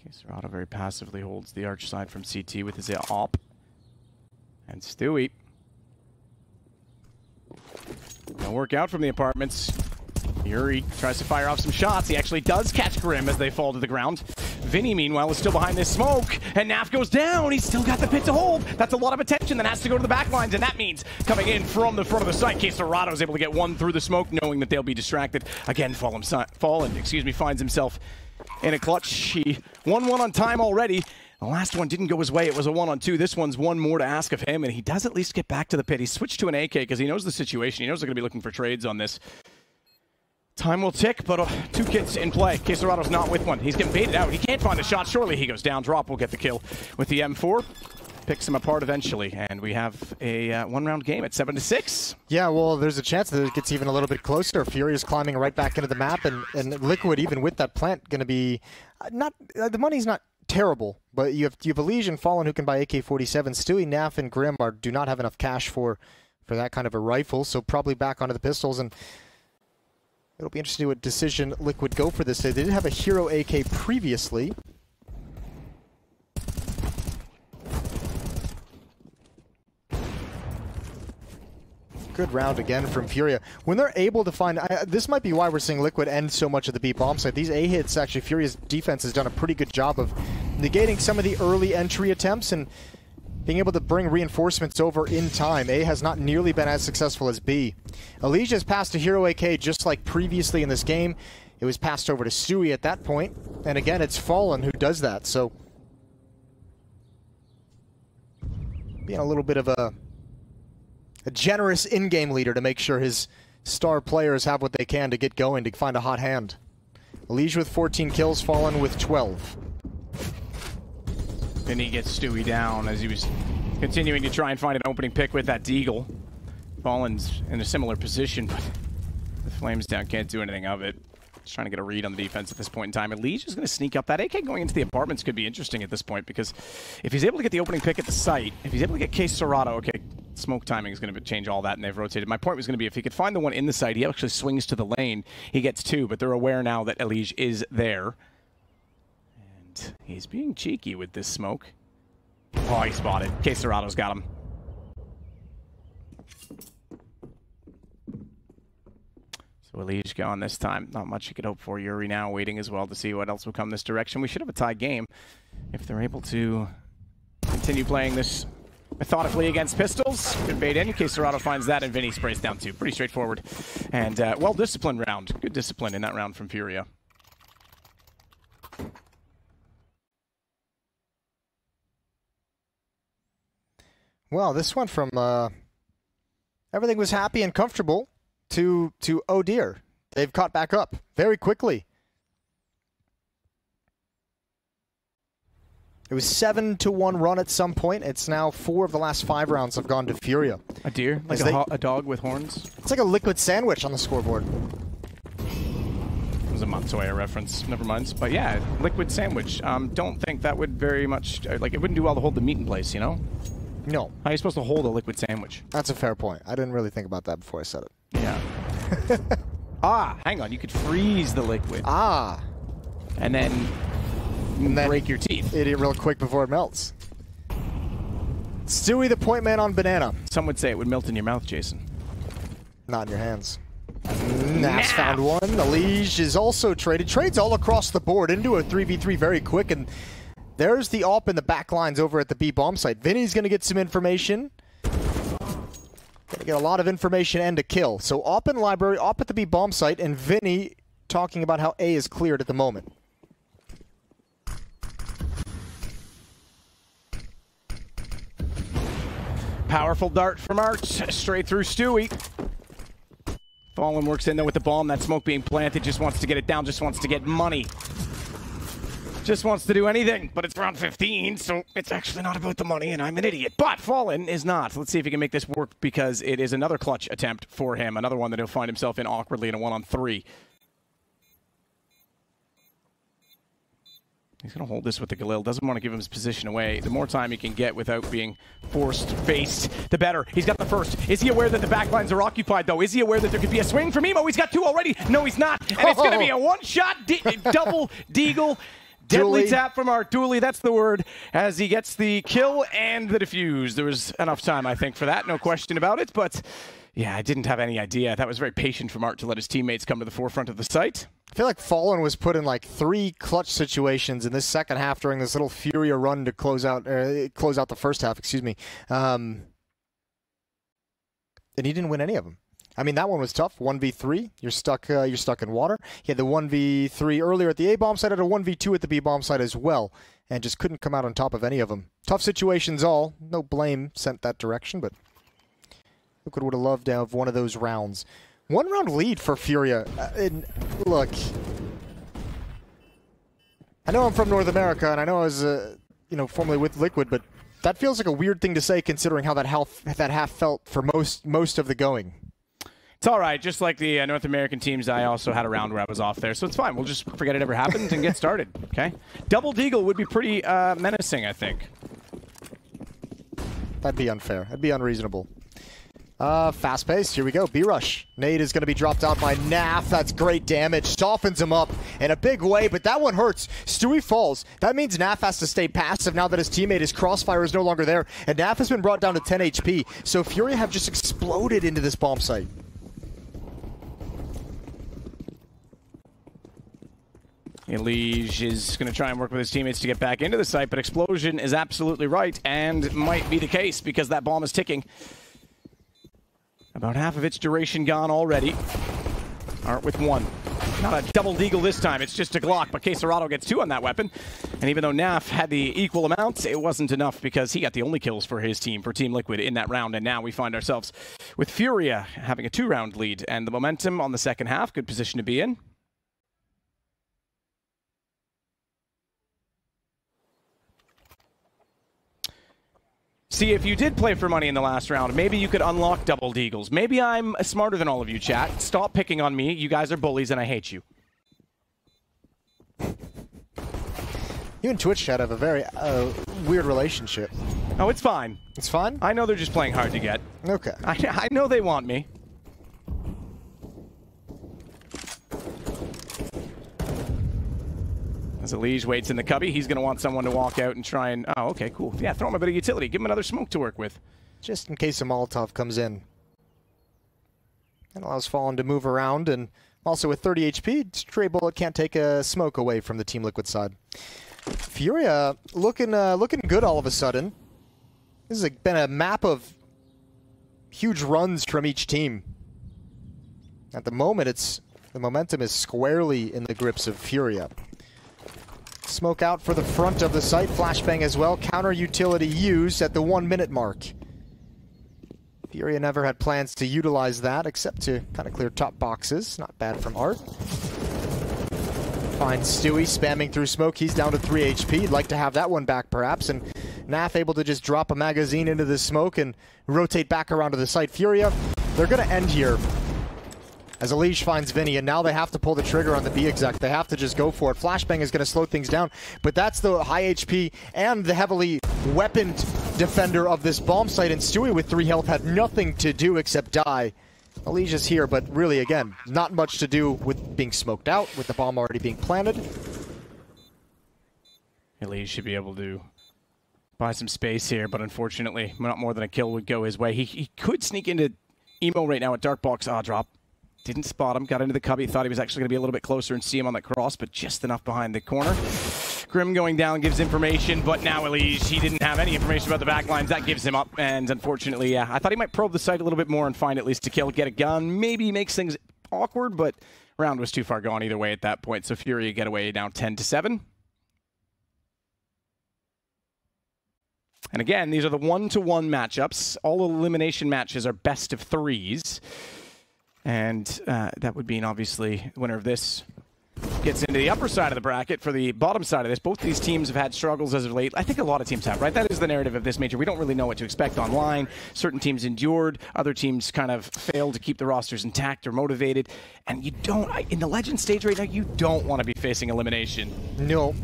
KSCERATO very passively holds the arch side from CT with his op. And Stewie. No work out from the apartments. Yuri tries to fire off some shots. He actually does catch Grim as they fall to the ground. VINI, meanwhile, is still behind this smoke. And Naf goes down. He's still got the pit to hold. That's a lot of attention that has to go to the back lines. And that means coming in from the front of the site, KSCERATO is able to get one through the smoke, knowing that they'll be distracted. Again, Fallen finds himself in a clutch. He won one on time already. The last one didn't go his way. It was a 1-on-2. This one's one more to ask of him, and he does at least get back to the pit. He switched to an AK because he knows the situation. He knows they're going to be looking for trades on this. Time will tick, but 2 kits in play. KSCERATO's not with one. He's getting baited out. He can't find a shot. Surely he goes down. Drop will get the kill with the M4. Picks him apart eventually, and we have a 1-round game at 7-6. Yeah, well, there's a chance that it gets even a little bit closer. Furia's climbing right back into the map, and Liquid, even with that plant, going to be not the money's not terrible, but you have EliGE and Fallen who can buy AK-47. Stewie, Naf, and Grim do not have enough cash for that kind of a rifle, so probably back onto the pistols, and it'll be interesting what decision Liquid go for this. They did have a hero AK previously. Good round again from Furia. When they're able to find... this might be why we're seeing Liquid end so much of the B bomb site. These A hits, actually, Furia's defense has done a pretty good job of negating some of the early entry attempts and being able to bring reinforcements over in time. A has not nearly been as successful as B. EliGE has passed a hero AK just like previously in this game. It was passed over to Stewie at that point. And again, it's Fallen who does that. So being a little bit of a generous in-game leader to make sure his star players have what they can to get going, to find a hot hand. EliGE with 14 kills, Fallen with 12. And he gets Stewie down as he was continuing to try and find an opening pick with that Deagle. Fallen's in a similar position, but the Flames down can't do anything of it. Just trying to get a read on the defense at this point in time. EliGE is going to sneak up. That AK going into the apartments could be interesting at this point, because if he's able to get the opening pick at the site, if he's able to get KSCERATO, okay, smoke timing is going to change all that, and they've rotated. My point was going to be, if he could find the one in the site, he actually swings to the lane. He gets 2, but they're aware now that EliGE is there. And he's being cheeky with this smoke. Oh, he spotted. KSCERATO's got him. So EliGE gone this time. Not much you could hope for. Yuri now waiting as well to see what else will come this direction. We should have a tie game if they're able to continue playing this methodically against pistols. Good bait in. KSCERATO finds that, and VINI sprays down 2. Pretty straightforward. And well-disciplined round. Good discipline in that round from Furia. Well, this went from everything was happy and comfortable to oh dear. They've caught back up very quickly. It was 7-1 run at some point. It's now 4 of the last 5 rounds have gone to Furia. A deer? Like a dog with horns? It's like a liquid sandwich on the scoreboard. It was a Montoya reference. Never mind. But yeah, liquid sandwich. Don't think that would very much... Like, it wouldn't do well to hold the meat in place, you know? No. How are you supposed to hold a liquid sandwich? That's a fair point. I didn't really think about that before I said it. Yeah. Hang on. You could freeze the liquid. And then break your teeth. Eat it real quick before it melts. Stewie, the point man on banana. Some would say it would melt in your mouth, Jason. Not in your hands. Nas found one. EliGE is also traded. Trades all across the board into a 3v3 very quick, and there's the AWP in the back lines over at the B bomb site. VINI's going to get some information. Going to get a lot of information and a kill. So AWP in library, AWP at the B bomb site, and VINI talking about how A is cleared at the moment. Powerful dart from Art, straight through Stewie. Fallen works in there with the bomb. That smoke being planted, just wants to get it down, just wants to get money. Just wants to do anything, but it's round 15, so it's actually not about the money, and I'm an idiot. But Fallen is not. Let's see if he can make this work, because it is another clutch attempt for him. Another one that he'll find himself in awkwardly in a 1-on-3. He's going to hold this with the Galil. Doesn't want to give him his position away. The more time he can get without being faced, the better. He's got the first. Is he aware that the backlines are occupied, though? Is he aware that there could be a swing from Emo? He's got 2 already. No, he's not. And it's going to be a one-shot double deagle. Deadly tap from Art. Dooley, that's the word, as he gets the kill and the defuse. There was enough time, I think, for that. No question about it. But, yeah, I didn't have any idea. That was very patient from Art to let his teammates come to the forefront of the site. I feel like Fallen was put in like 3 clutch situations in this second half during this little Furia run to close out the first half, excuse me. And he didn't win any of them. I mean, that one was tough. 1v3, you're stuck in water. He had the 1v3 earlier at the A bomb site, had a 1v2 at the B bomb site as well, and just couldn't come out on top of any of them. Tough situations all. No blame sent that direction, but Liquid would have loved to have one of those rounds. 1-round lead for Furia. And look, I know I'm from North America, and I know I was, formerly with Liquid, but that feels like a weird thing to say considering how that half felt for most of the going. It's all right. Just like the North American teams, I also had a round where I was off there, so it's fine. We'll just forget it ever happened and get started. Okay. Double deagle would be pretty menacing, I think. That'd be unfair. That'd be unreasonable. Fast pace. Here we go. B-Rush. Nade is going to be dropped out by Naf. That's great damage. Softens him up in a big way, but that one hurts. Stewie falls. That means Naf has to stay passive now that his teammate, his crossfire, is no longer there. And Naf has been brought down to 10 HP. So Furia have just exploded into this bomb site. EliGE is going to try and work with his teammates to get back into the site, but Explosion is absolutely right, and might be the case because that bomb is ticking. About half of its duration gone already. Art with 1. Not a double deagle this time, it's just a Glock, but KSCERATO gets 2 on that weapon. And even though Naf had the equal amount, it wasn't enough because he got the only kills for his team, for Team Liquid, in that round. And now we find ourselves with Furia having a 2-round lead, and the momentum on the second half, good position to be in. See, if you did play for money in the last round, maybe you could unlock double deagles. Maybe I'm smarter than all of you, chat. Stop picking on me. You guys are bullies, and I hate you. You and Twitch chat have a very weird relationship. Oh, it's fine. It's fine? I know they're just playing hard to get. Okay. I know they want me. As EliGE waits in the cubby, he's going to want someone to walk out and try and... Oh, okay, cool. Yeah, throw him a bit of utility. Give him another smoke to work with. Just in case a Molotov comes in. That allows Fallen to move around, and also with 30 HP, stray bullet can't take a smoke away from the Team Liquid side. Furia looking good all of a sudden. This has been a map of huge runs from each team. At the moment, the momentum is squarely in the grips of Furia. Smoke out for the front of the site. Flashbang as well. Counter utility used at the 1-minute mark. Furia never had plans to utilize that except to kind of clear top boxes. Not bad from Art. Finds Stewie spamming through smoke. He's down to 3 HP. He'd like to have that one back perhaps. And Naf able to just drop a magazine into the smoke and rotate back around to the site. Furia, they're going to end here as EliGE finds VINI, and now they have to pull the trigger on the B exec. They have to just go for it. Flashbang is going to slow things down, but that's the high HP and the heavily weaponed defender of this bomb site, and Stewie with 3 health had nothing to do except die. EliGE is here, but really, again, not much to do with being smoked out, with the bomb already being planted. EliGE should be able to buy some space here, but unfortunately, not more than a kill would go his way. He could sneak into Emo right now at Dark Box. Drop. Didn't spot him, got into the cubby, thought he was actually going to be a little bit closer and see him on that cross, but just enough behind the corner. Grim going down gives information, but now EliGE, he didn't have any information about the backlines. That gives him up, and unfortunately, I thought he might probe the site a little bit more and find at least a kill, get a gun. Maybe makes things awkward, but round was too far gone either way at that point, so Furia get away now 10-7. And again, these are the 1-to-1 matchups. All elimination matches are best of 3s. And that would mean, obviously, the winner of this gets into the upper side of the bracket. For the bottom side of this, both these teams have had struggles as of late. I think a lot of teams have, right? That is the narrative of this major. We don't really know what to expect online. Certain teams endured. Other teams kind of failed to keep the rosters intact or motivated. And you don't, in the Legend stage right now, you don't want to be facing elimination. No.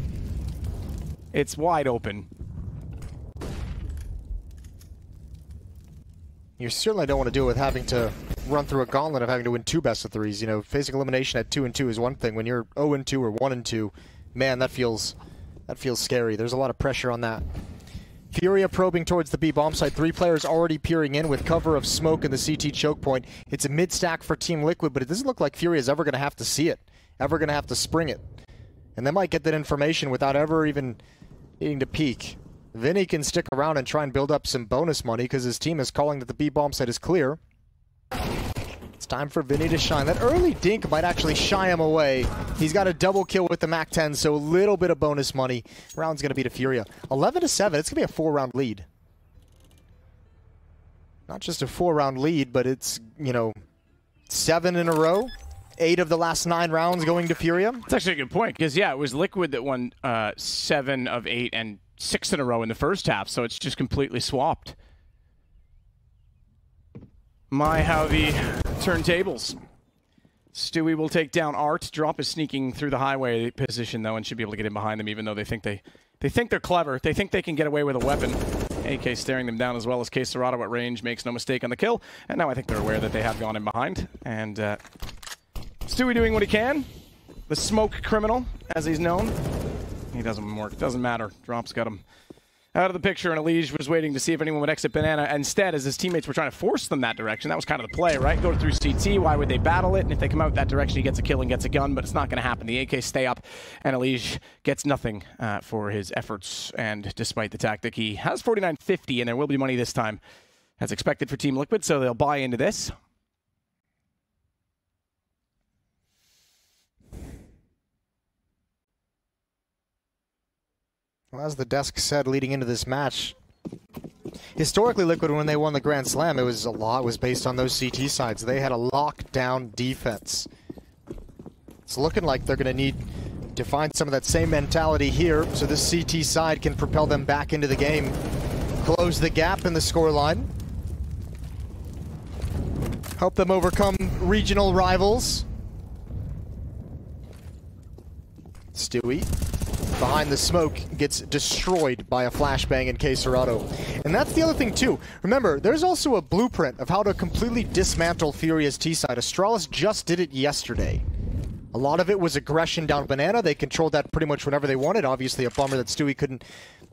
It's wide open. You certainly don't want to do it with having to run through a gauntlet of having to win 2 best of 3s. You know, facing elimination at 2-2 is one thing. When you're 0-2 or 1-2, man, that feels scary. There's a lot of pressure on that. Furia probing towards the B bomb site. 3 players already peering in with cover of smoke in the CT choke point. It's a mid-stack for Team Liquid, but it doesn't look like Furia is ever going to have to see it, ever going to have to spring it. And they might get that information without ever even needing to peek. VINI can stick around and try and build up some bonus money because his team is calling that the B bomb site is clear. It's time for VINI to shine. That early dink might actually shy him away. He's got a double kill with the MAC-10, so a little bit of bonus money. Round's going to be to Furia. 11-7, it's going to be a 4-round lead. Not just a 4-round lead, but it's, you know, 7 in a row. 8 of the last 9 rounds going to Furia. That's actually a good point, because, yeah, it was Liquid that won 7 of 8 and 6 in a row in the first half, so it's just completely swapped. My, how the turntables. Stewie will take down Art. Drop is sneaking through the highway position, though, and should be able to get in behind them, even though they think they're clever. They think they can get away with a weapon. AK staring them down as well as KSCERATO at range. Makes no mistake on the kill. And now I think they're aware that they have gone in behind. And Stewie doing what he can. The smoke criminal, as he's known. He doesn't work. Doesn't matter. Drop's got him out of the picture, and EliGE was waiting to see if anyone would exit Banana. Instead, as his teammates were trying to force them that direction, that was kind of the play, right? Go through CT. Why would they battle it? And if they come out that direction, he gets a kill and gets a gun, but it's not going to happen. The AK stay up, and EliGE gets nothing for his efforts. And despite the tactic, he has 49.50, and there will be money this time, as expected for Team Liquid, so they'll buy into this. Well, as the desk said leading into this match, historically Liquid, when they won the Grand Slam, it was based on those CT sides. They had a lockdown defense. It's looking like they're going to need to find some of that same mentality here so this CT side can propel them back into the game. Close the gap in the scoreline. Help them overcome regional rivals. Stewie, behind the smoke, gets destroyed by a flashbang in KSCERATO. And that's the other thing too. Remember, there's also a blueprint of how to completely dismantle Furia's T-side. Astralis just did it yesterday. A lot of it was aggression down Banana. They controlled that pretty much whenever they wanted. Obviously a bummer that Stewie couldn't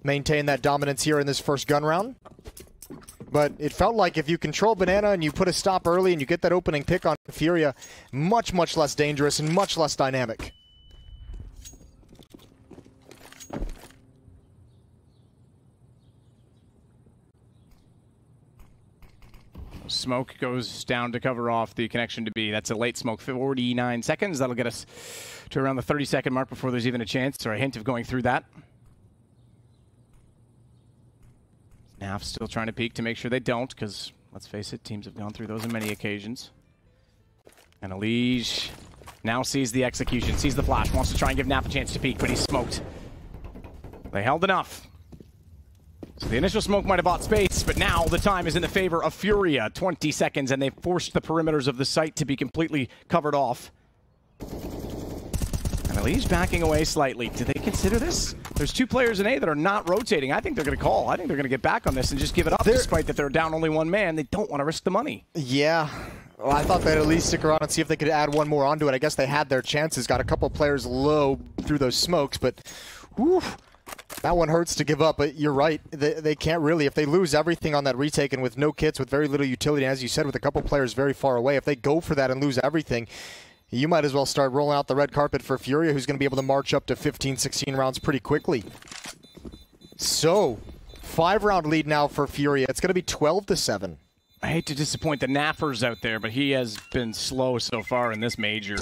maintain that dominance here in this first gun round. But it felt like if you control Banana and you put a stop early and you get that opening pick on Furia, much, much less dangerous and much less dynamic. Smoke goes down to cover off the connection to B. That's a late smoke, 49 seconds. That'll get us to around the 30-second mark before there's even a chance or a hint of going through that. Naf still trying to peek to make sure they don't, because let's face it, teams have gone through those on many occasions. And EliGE Now sees the execution, sees the flash, wants to try and give Naf a chance to peek, but he's smoked. They held enough. So the initial smoke might have bought space, but now the time is in the favor of Furia. 20 seconds, and they've forced the perimeters of the site to be completely covered off. And EliGE backing away slightly. Do they consider this? There's 2 players in A that are not rotating. I think they're going to call. I think they're going to get back on this and just give it up, despite that they're down only 1 man. They don't want to risk the money. Yeah. Well, I thought they'd at least stick around and see if they could add 1 more onto it. I guess they had their chances. Got a couple players low through those smokes, but whew, that one hurts to give up. But you're right. They can't really. If they lose everything on that retake and with no kits, with very little utility, as you said, with a couple players very far away, if they go for that and lose everything, you might as well start rolling out the red carpet for Furia, who's going to be able to march up to 15, 16 rounds pretty quickly. So, 5-round lead now for Furia. It's going to be 12-7. I hate to disappoint the Naffers out there, but he has been slow so far in this major.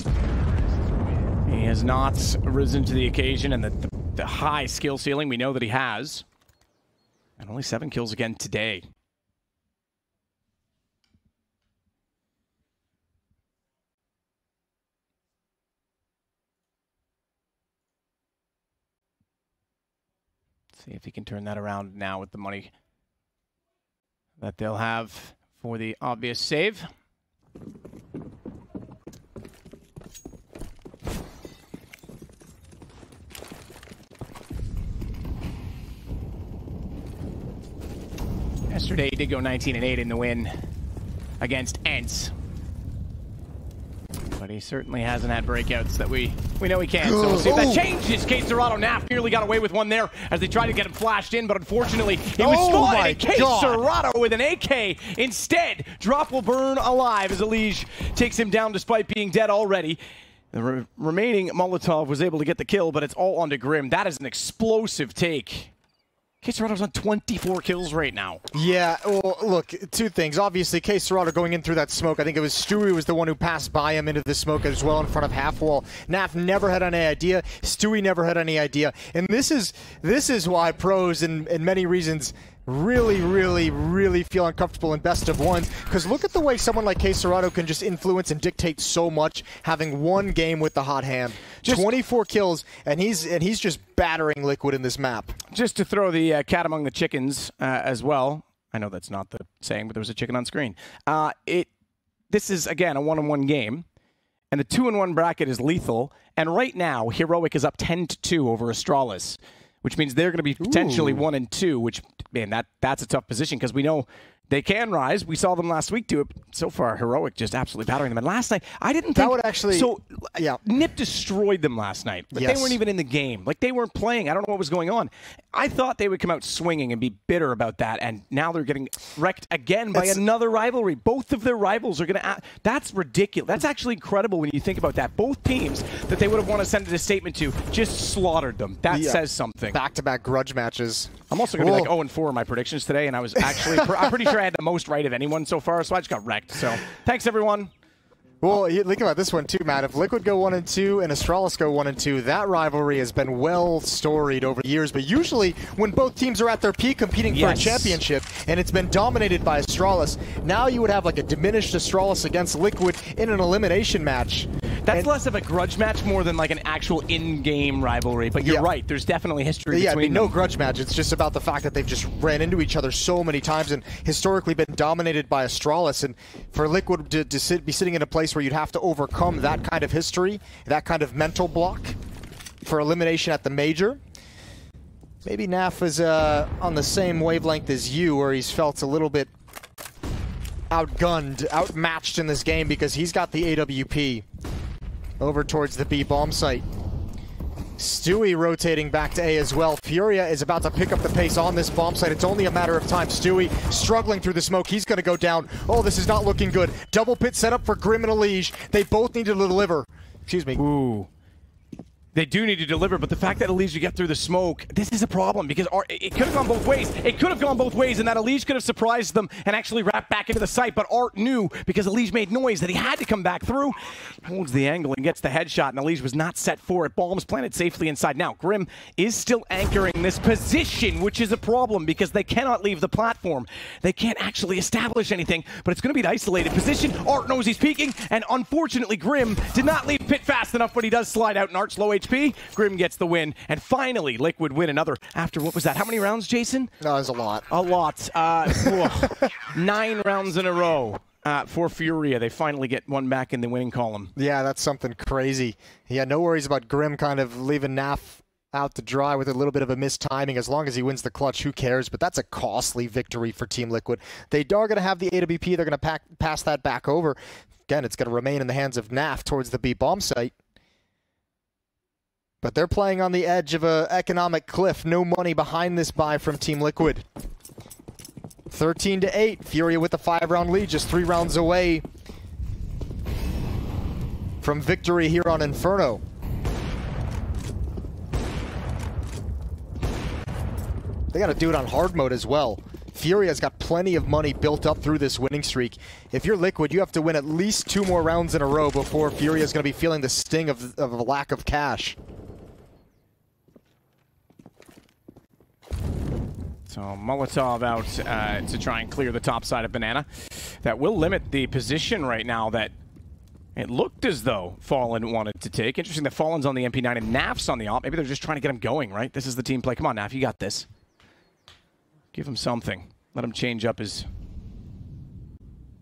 He has not risen to the occasion, and the high skill ceiling we know that he has. And only 7 kills again today. See if he can turn that around now with the money that they'll have for the obvious save. Yesterday he did go 19-8 in the win against Ents. But he certainly hasn't had breakouts that we know he can. So we'll see if that changes. KSCERATO Naf nearly got away with one there as they tried to get him flashed in, but unfortunately he was spotted. KSCERATO with an AK instead. Drop will burn alive as EliGE takes him down despite being dead already. The remaining Molotov was able to get the kill, but it's all onto Grim. That is an explosive take. KSCERATO's on 24 kills right now. Yeah, well, look, 2 things. Obviously, KSCERATO going in through that smoke. I think it was Stewie was the one who passed by him into the smoke as well in front of half wall. Naf never had any idea. Stewie never had any idea. And this is why pros, in many reasons, really feel uncomfortable in best of ones, because look at the way someone like KSCERATO can just influence and dictate so much, having 1 game with the hot hand. Just 24 kills, and he's just battering Liquid in this map. Just to throw the cat among the chickens as well. I know that's not the saying, but there was a chicken on screen. This is, again, a 1-on-1 game, and the 2-in-1 bracket is lethal, and right now, Heroic is up 10-2 over Astralis, which means they're going to be potentially 1-2, which, man, that's a tough position because we know they can rise. We saw them last week do it. So far, Heroic just absolutely battering them. And last night, I didn't think... That would actually... So, yeah. NiP destroyed them last night. But they weren't even in the game. Like, they weren't playing. I don't know what was going on. I thought they would come out swinging and be bitter about that. And now they're getting wrecked again by another rivalry. Both of their rivals are going to... That's ridiculous. That's actually incredible when you think about that. Both teams that they would have wanted to send a statement to just slaughtered them. That says something. Back-to-back grudge matches. I'm also going to be like 0-4 in my predictions today. And I was actually... I'm pretty sure I had the most right of anyone so far, so I just got wrecked. So, thanks everyone. Well, think about this one too, Matt. If Liquid go 1-2 and Astralis go 1-2, that rivalry has been well storied over the years. But usually, when both teams are at their peak competing for a championship, and it's been dominated by Astralis, now you would have like a diminished Astralis against Liquid in an elimination match. That's less of a grudge match more than like an actual in-game rivalry. But you're right. There's definitely history between them. No grudge match. It's just about the fact that they've just ran into each other so many times and historically been dominated by Astralis. And for Liquid to be sitting in a place where you'd have to overcome that kind of history, that kind of mental block for elimination at the major. Maybe Naf is on the same wavelength as you, where he's felt a little bit outgunned, outmatched in this game because he's got the AWP over towards the B bomb site. Stewie rotating back to A as well. Furia is about to pick up the pace on this bomb site. It's only a matter of time. Stewie struggling through the smoke. He's going to go down. Oh, this is not looking good. Double pit set up for Grim and EliGE. They both need to deliver. Excuse me. Ooh. They do need to deliver, but the fact that EliGE get through the smoke, this is a problem because it could have gone both ways. It could have gone both ways, and that EliGE could have surprised them and actually wrapped back into the site, but Art knew because EliGE made noise that he had to come back through. Holds the angle and gets the headshot, and EliGE was not set for it. Bombs planted safely inside. Now, Grim is still anchoring this position, which is a problem because they cannot leave the platform. They can't actually establish anything, but it's going to be an isolated position. Art knows he's peeking, and unfortunately, Grim did not leave Pit fast enough, but he does slide out, and Art's low HP. Grim gets the win, and finally, Liquid win another after, what was that? How many rounds, Jason? No, it was a lot. A lot. 9 rounds in a row. For Furia, they finally get one back in the winning column. Yeah, that's something crazy. Yeah, no worries about Grim kind of leaving Naf out to dry with a little bit of a mistiming. As long as he wins the clutch, who cares? But that's a costly victory for Team Liquid. They are going to have the AWP. They're going to pass that back over. Again, it's going to remain in the hands of Naf towards the B bomb site. But they're playing on the edge of an economic cliff. No money behind this buy from Team Liquid. 13-8. Furia with the 5-round lead, just 3 rounds away from victory here on Inferno. They got to do it on hard mode as well. Furia's got plenty of money built up through this winning streak. If you're Liquid, you have to win at least 2 more rounds in a row before Furia's going to be feeling the sting of a lack of cash. So Molotov out to try and clear the top side of Banana. That will limit the position right now that it looked as though Fallen wanted to take. Interesting that Fallen's on the MP9 and Naf's on the op. Maybe they're just trying to get him going, right? This is the team play. Come on, Naf, you got this. Give him something. Let him change up his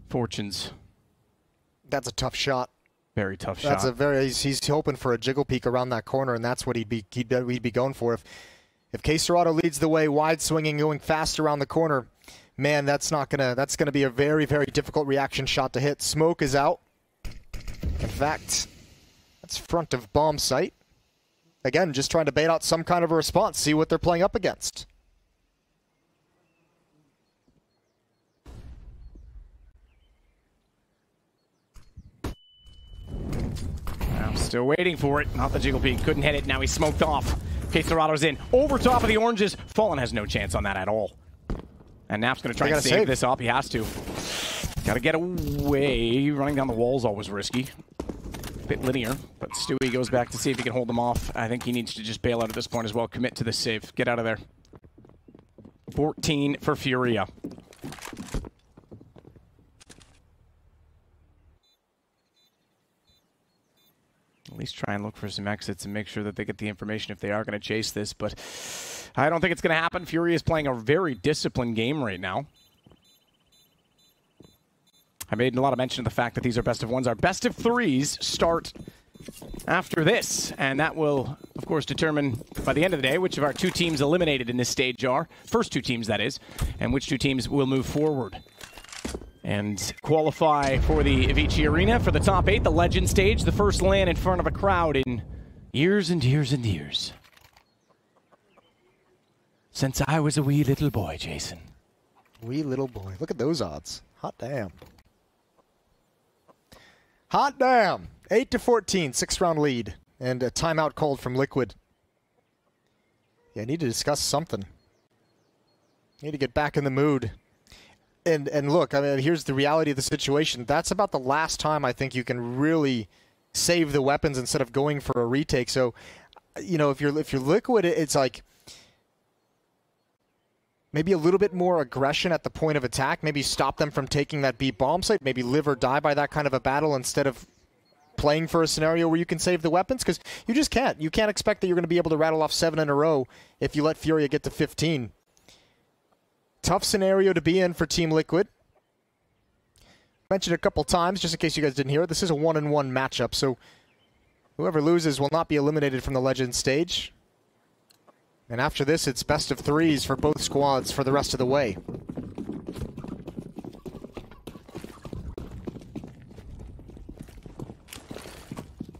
fortunes. That's a tough shot. Very tough shot. He's hoping for a jiggle peek around that corner, and that's what he'd be going for. If KSCERATO leads the way, wide swinging, going fast around the corner, man, that's gonna be a very, very difficult reaction shot to hit. Smoke is out. In fact, that's front of bomb site. Again, just trying to bait out some kind of a response, see what they're playing up against. I'm still waiting for it. Not the jiggle peek. Couldn't hit it. Now he's smoked off. KSCERATO's in. Over top of the oranges. Fallen has no chance on that at all. And Nap's going to try and save this up. He has to. Got to get away. Running down the wall is always risky. Bit linear, but Stewie goes back to see if he can hold them off. I think he needs to just bail out at this point as well. Commit to this save. Get out of there. 14 for Furia. At least try and look for some exits and make sure that they get the information if they are going to chase this, but I don't think it's going to happen. Furia is playing a very disciplined game right now. I made a lot of mention of the fact that these are best of ones. Our best of threes start after this, and that will, of course, determine by the end of the day which of our 2 teams eliminated in this stage are, first 2 teams that is, and which 2 teams will move forward and qualify for the Avicii Arena for the top 8, the Legend stage, the first LAN in front of a crowd in years and years and years. Since I was a wee little boy, Jason. Wee little boy. Look at those odds. Hot damn. Hot damn. 8-14, 6-round lead. And a timeout called from Liquid. Yeah, I need to discuss something. Need to get back in the mood. And look, I mean, here's the reality of the situation. That's about the last time I think you can really save the weapons instead of going for a retake. So, you know, if you're Liquid, it's like maybe a little bit more aggression at the point of attack. Maybe stop them from taking that B bomb site. Maybe live or die by that kind of a battle instead of playing for a scenario where you can save the weapons, because you just can't. You can't expect that you're going to be able to rattle off 7 in a row if you let Furia get to 15. Tough scenario to be in for Team Liquid. Mentioned a couple times, just in case you guys didn't hear it, this is a 1-on-1 matchup, so whoever loses will not be eliminated from the Legend stage. And after this, it's best of 3s for both squads for the rest of the way.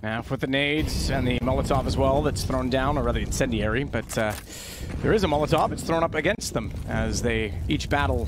Now with the nades and the Molotov as well that's thrown down, or rather incendiary, but there is a Molotov. It's thrown up against them as they each battle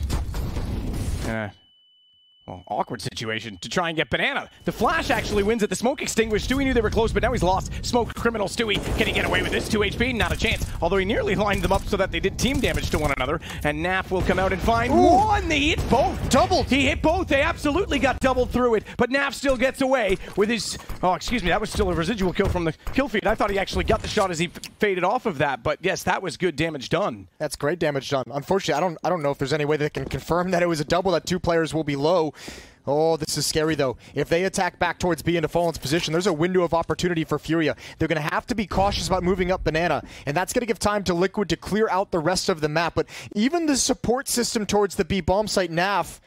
well, awkward situation to try and get Banana. The flash actually wins at the smoke extinguished. Stewie knew they were close, but now he's lost. Smoke criminal Stewie. Can he get away with this? 2 HP? Not a chance. Although he nearly lined them up so that they did team damage to one another. And Naf will come out and find one. They hit both. Doubled. He hit both. They absolutely got doubled through it. But Naf still gets away with his... Oh, excuse me. That was still a residual kill from the kill feed. I thought he actually got the shot as he faded off of that. But yes, that was good damage done. That's great damage done. Unfortunately, I don't know if there's any way they can confirm that it was a double, that 2 players will be low. Oh, this is scary, though. If they attack back towards B into Fallen's position, there's a window of opportunity for Furia. They're going to have to be cautious about moving up Banana, and that's going to give time to Liquid to clear out the rest of the map. But even the support system towards the B bomb site, Naf,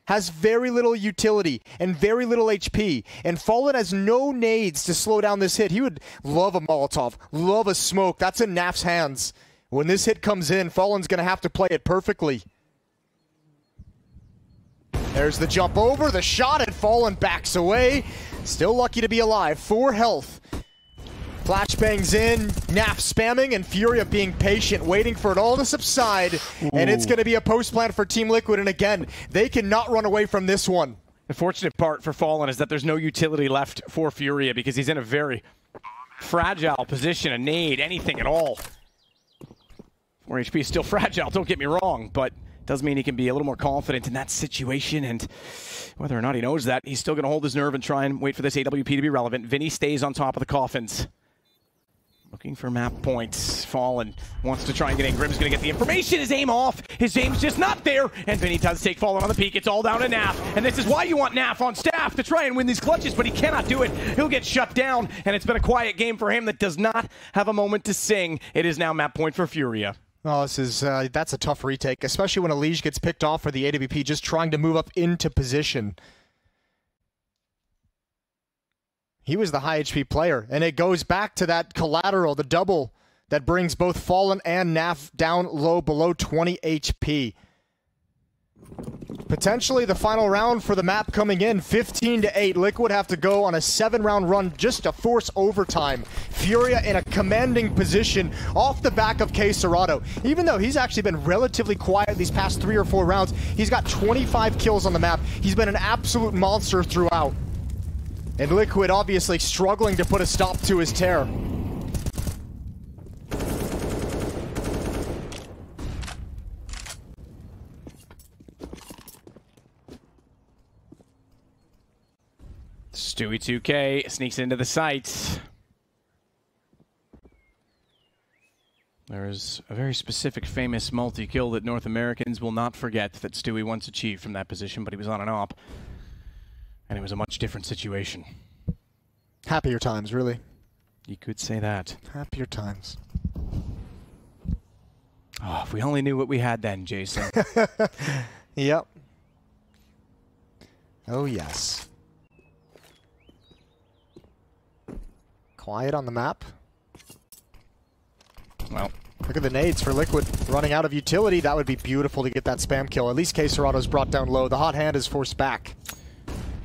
has very little utility and very little HP, and Fallen has no nades to slow down this hit. He would love a Molotov, love a smoke. That's in Naf's hands. When this hit comes in, Fallen's going to have to play it perfectly. There's the jump over, the shot, and Fallen backs away. Still lucky to be alive. 4 health. Flashbangs in, Naf spamming, and Furia being patient, waiting for it all to subside. Ooh. And it's going to be a post plan for Team Liquid, and again, they cannot run away from this one. The fortunate part for Fallen is that there's no utility left for Furia because he's in a very fragile position, a nade, anything at all. 4 HP is still fragile, don't get me wrong, but does mean he can be a little more confident in that situation, and whether or not he knows that, he's still going to hold his nerve and try and wait for this AWP to be relevant. VINI stays on top of the coffins. Looking for map points. Fallen wants to try and get in. Grim's going to get the information. His aim off. His aim's just not there, and VINI does take Fallen on the peak. It's all down to Naf, and this is why you want Naf on staff, to try and win these clutches, but he cannot do it. He'll get shut down, and it's been a quiet game for him that does not have a moment to sing. It is now map point for Furia. Oh, this is that's a tough retake, especially when EliGE gets picked off for the AWP, just trying to move up into position. He was the high HP player, and it goes back to that collateral, the double, that brings both Fallen and Naf down low below 20 HP. Potentially the final round for the map coming in, 15-8. Liquid have to go on a 7-round run just to force overtime. Furia in a commanding position off the back of KSCERATO. Even though he's actually been relatively quiet these past 3 or 4 rounds, he's got 25 kills on the map. He's been an absolute monster throughout. And Liquid obviously struggling to put a stop to his tear. Stewie 2K sneaks into the site. There's a very specific famous multi-kill that North Americans will not forget that Stewie once achieved from that position, but he was on an op. And it was a much different situation. Happier times, really. You could say that. Happier times. Oh, if we only knew what we had then, Jason. Yep. Oh, yes. Quiet on the map. Well, look at the nades for Liquid running out of utility. That would be beautiful to get that spam kill. At least KSCERATO's brought down low. The hot hand is forced back.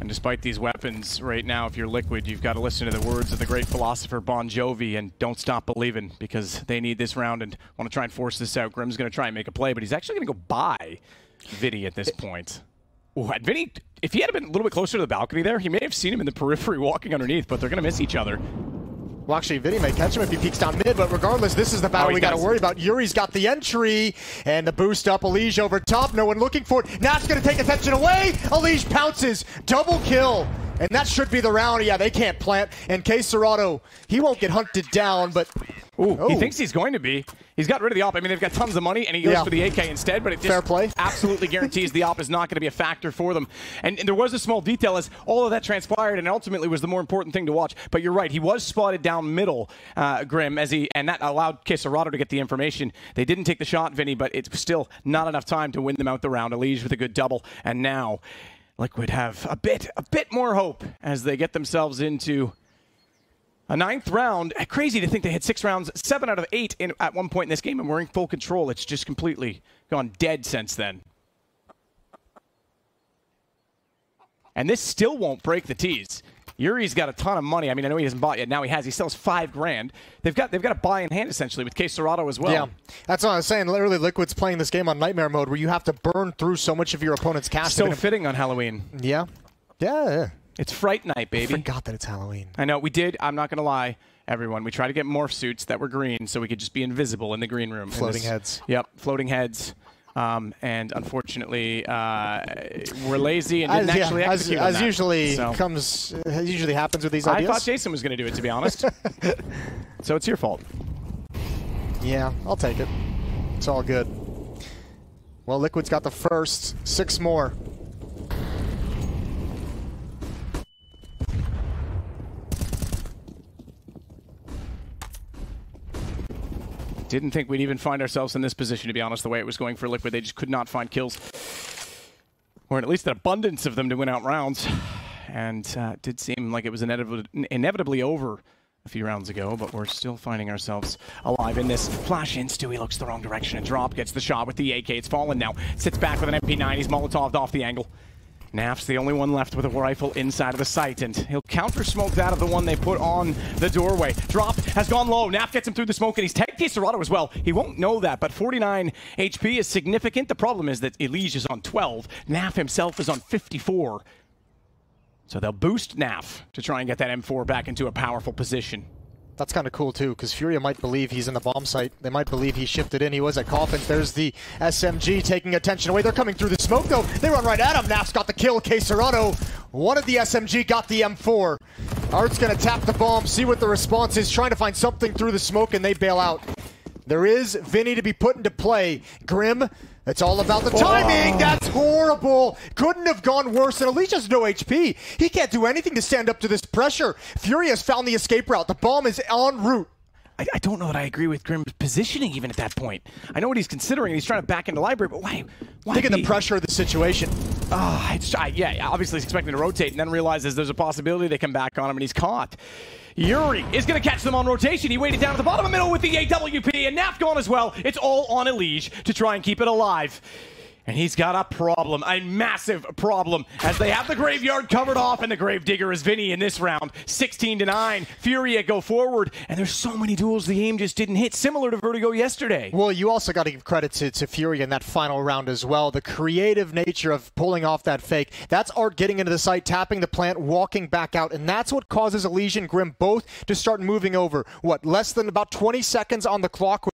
And despite these weapons right now, if you're Liquid, you've got to listen to the words of the great philosopher Bon Jovi and don't stop believing, because they need this round and want to try and force this out. Grim's going to try and make a play, but he's actually going to go buy VINI at this point. Ooh, VINI, if he had been a little bit closer to the balcony there, he may have seen him in the periphery walking underneath, but they're going to miss each other. Well, actually, VINI may catch him if he peeks down mid, but regardless, this is the battle we got to worry about. Yuri's got the entry, and the boost up. EliGE over top, no one looking for it. Naf's going to take attention away. EliGE pounces, double kill, and that should be the round. Yeah, they can't plant, and KSCERATO, he won't get hunted down, but... Ooh, he thinks he's going to be. He's got rid of the op. I mean, they've got tons of money, and he goes for the AK instead, but it just fair play. Absolutely guarantees the op is not going to be a factor for them. And there was a small detail as all of that transpired, and ultimately was the more important thing to watch. But you're right, he was spotted down middle, Grim, and that allowed KSCERATO to get the information. They didn't take the shot, VINI, but it's still not enough time to win them out the round. EliGE with a good double, and now Liquid have a bit more hope as they get themselves into a 9th round. Crazy to think they had 6 rounds, 7 out of 8 at one point in this game, and we're in full control. It's just completely gone dead since then. And this still won't break the tees. Yuri's got a ton of money. I mean, I know he hasn't bought yet. Now he has. He still has $5,000. They've got a buy in hand essentially with KSCERATO as well. Yeah, that's what I was saying. Literally, Liquid's playing this game on Nightmare mode, where you have to burn through so much of your opponent's cash. So fitting on Halloween. Yeah, yeah. It's Fright Night, baby. I forgot that it's Halloween. I know we did. I'm not gonna lie, everyone. We tried to get morph suits that were green so we could just be invisible in the green room. Floating heads. Yep, floating heads. And unfortunately, we're lazy and didn't actually execute on that. Usually happens with these ideas. I thought Jason was going to do it, to be honest. So it's your fault. Yeah, I'll take it. It's all good. Well, Liquid's got the first. 6 more. Didn't think we'd even find ourselves in this position, to be honest, the way it was going for Liquid. They just could not find kills, or at least an abundance of them to win out rounds. And it did seem like it was inevitably over a few rounds ago, but we're still finding ourselves alive in this. Flash in, Stewie looks the wrong direction, and Drop gets the shot with the AK. It's fallen now. Sits back with an MP9. He's Molotov'd off the angle. Naf's the only one left with a rifle inside of the site, and he'll counter-smoke that of the one they put on the doorway. Drop has gone low. Naf gets him through the smoke, and he's tagged KSCERATO as well. He won't know that, but 49 HP is significant. The problem is that EliGE is on 12. Naf himself is on 54. So they'll boost Naf to try and get that M4 back into a powerful position. That's kind of cool, too, because Furia might believe he's in the bomb site. They might believe he shifted in. He was at Coffins. There's the SMG taking attention away. They're coming through the smoke, though. They run right at him. Naf's got the kill. KSCERATO wanted the SMG, got the M4. Art's going to tap the bomb, see what the response is, trying to find something through the smoke, and they bail out. There is VINI to be put into play. Grim, it's all about the timing. That's horrible. Couldn't have gone worse. And EliGE has no HP. He can't do anything to stand up to this pressure. Furia has found the escape route. The bomb is en route. I don't know that I agree with Grim's positioning even at that point. I know what he's considering. He's trying to back into library, but why think of the pressure of the situation. Yeah, obviously he's expecting to rotate and then realizes there's a possibility they come back on him and he's caught. Yuri is going to catch them on rotation. He waited down at the bottom of the middle with the AWP, and Naf gone as well. It's all on EliGE to try and keep it alive. And he's got a problem, a massive problem, as they have the graveyard covered off, and the Gravedigger is VINI in this round. 16-9. Furia go forward, and there's so many duels the aim just didn't hit, similar to Vertigo yesterday. Well, you also got to give credit to Furia in that final round as well. The creative nature of pulling off that fake. That's Art getting into the site, tapping the plant, walking back out, and that's what causes EliGE and Grim both to start moving over. What, less than about 20 seconds on the clock?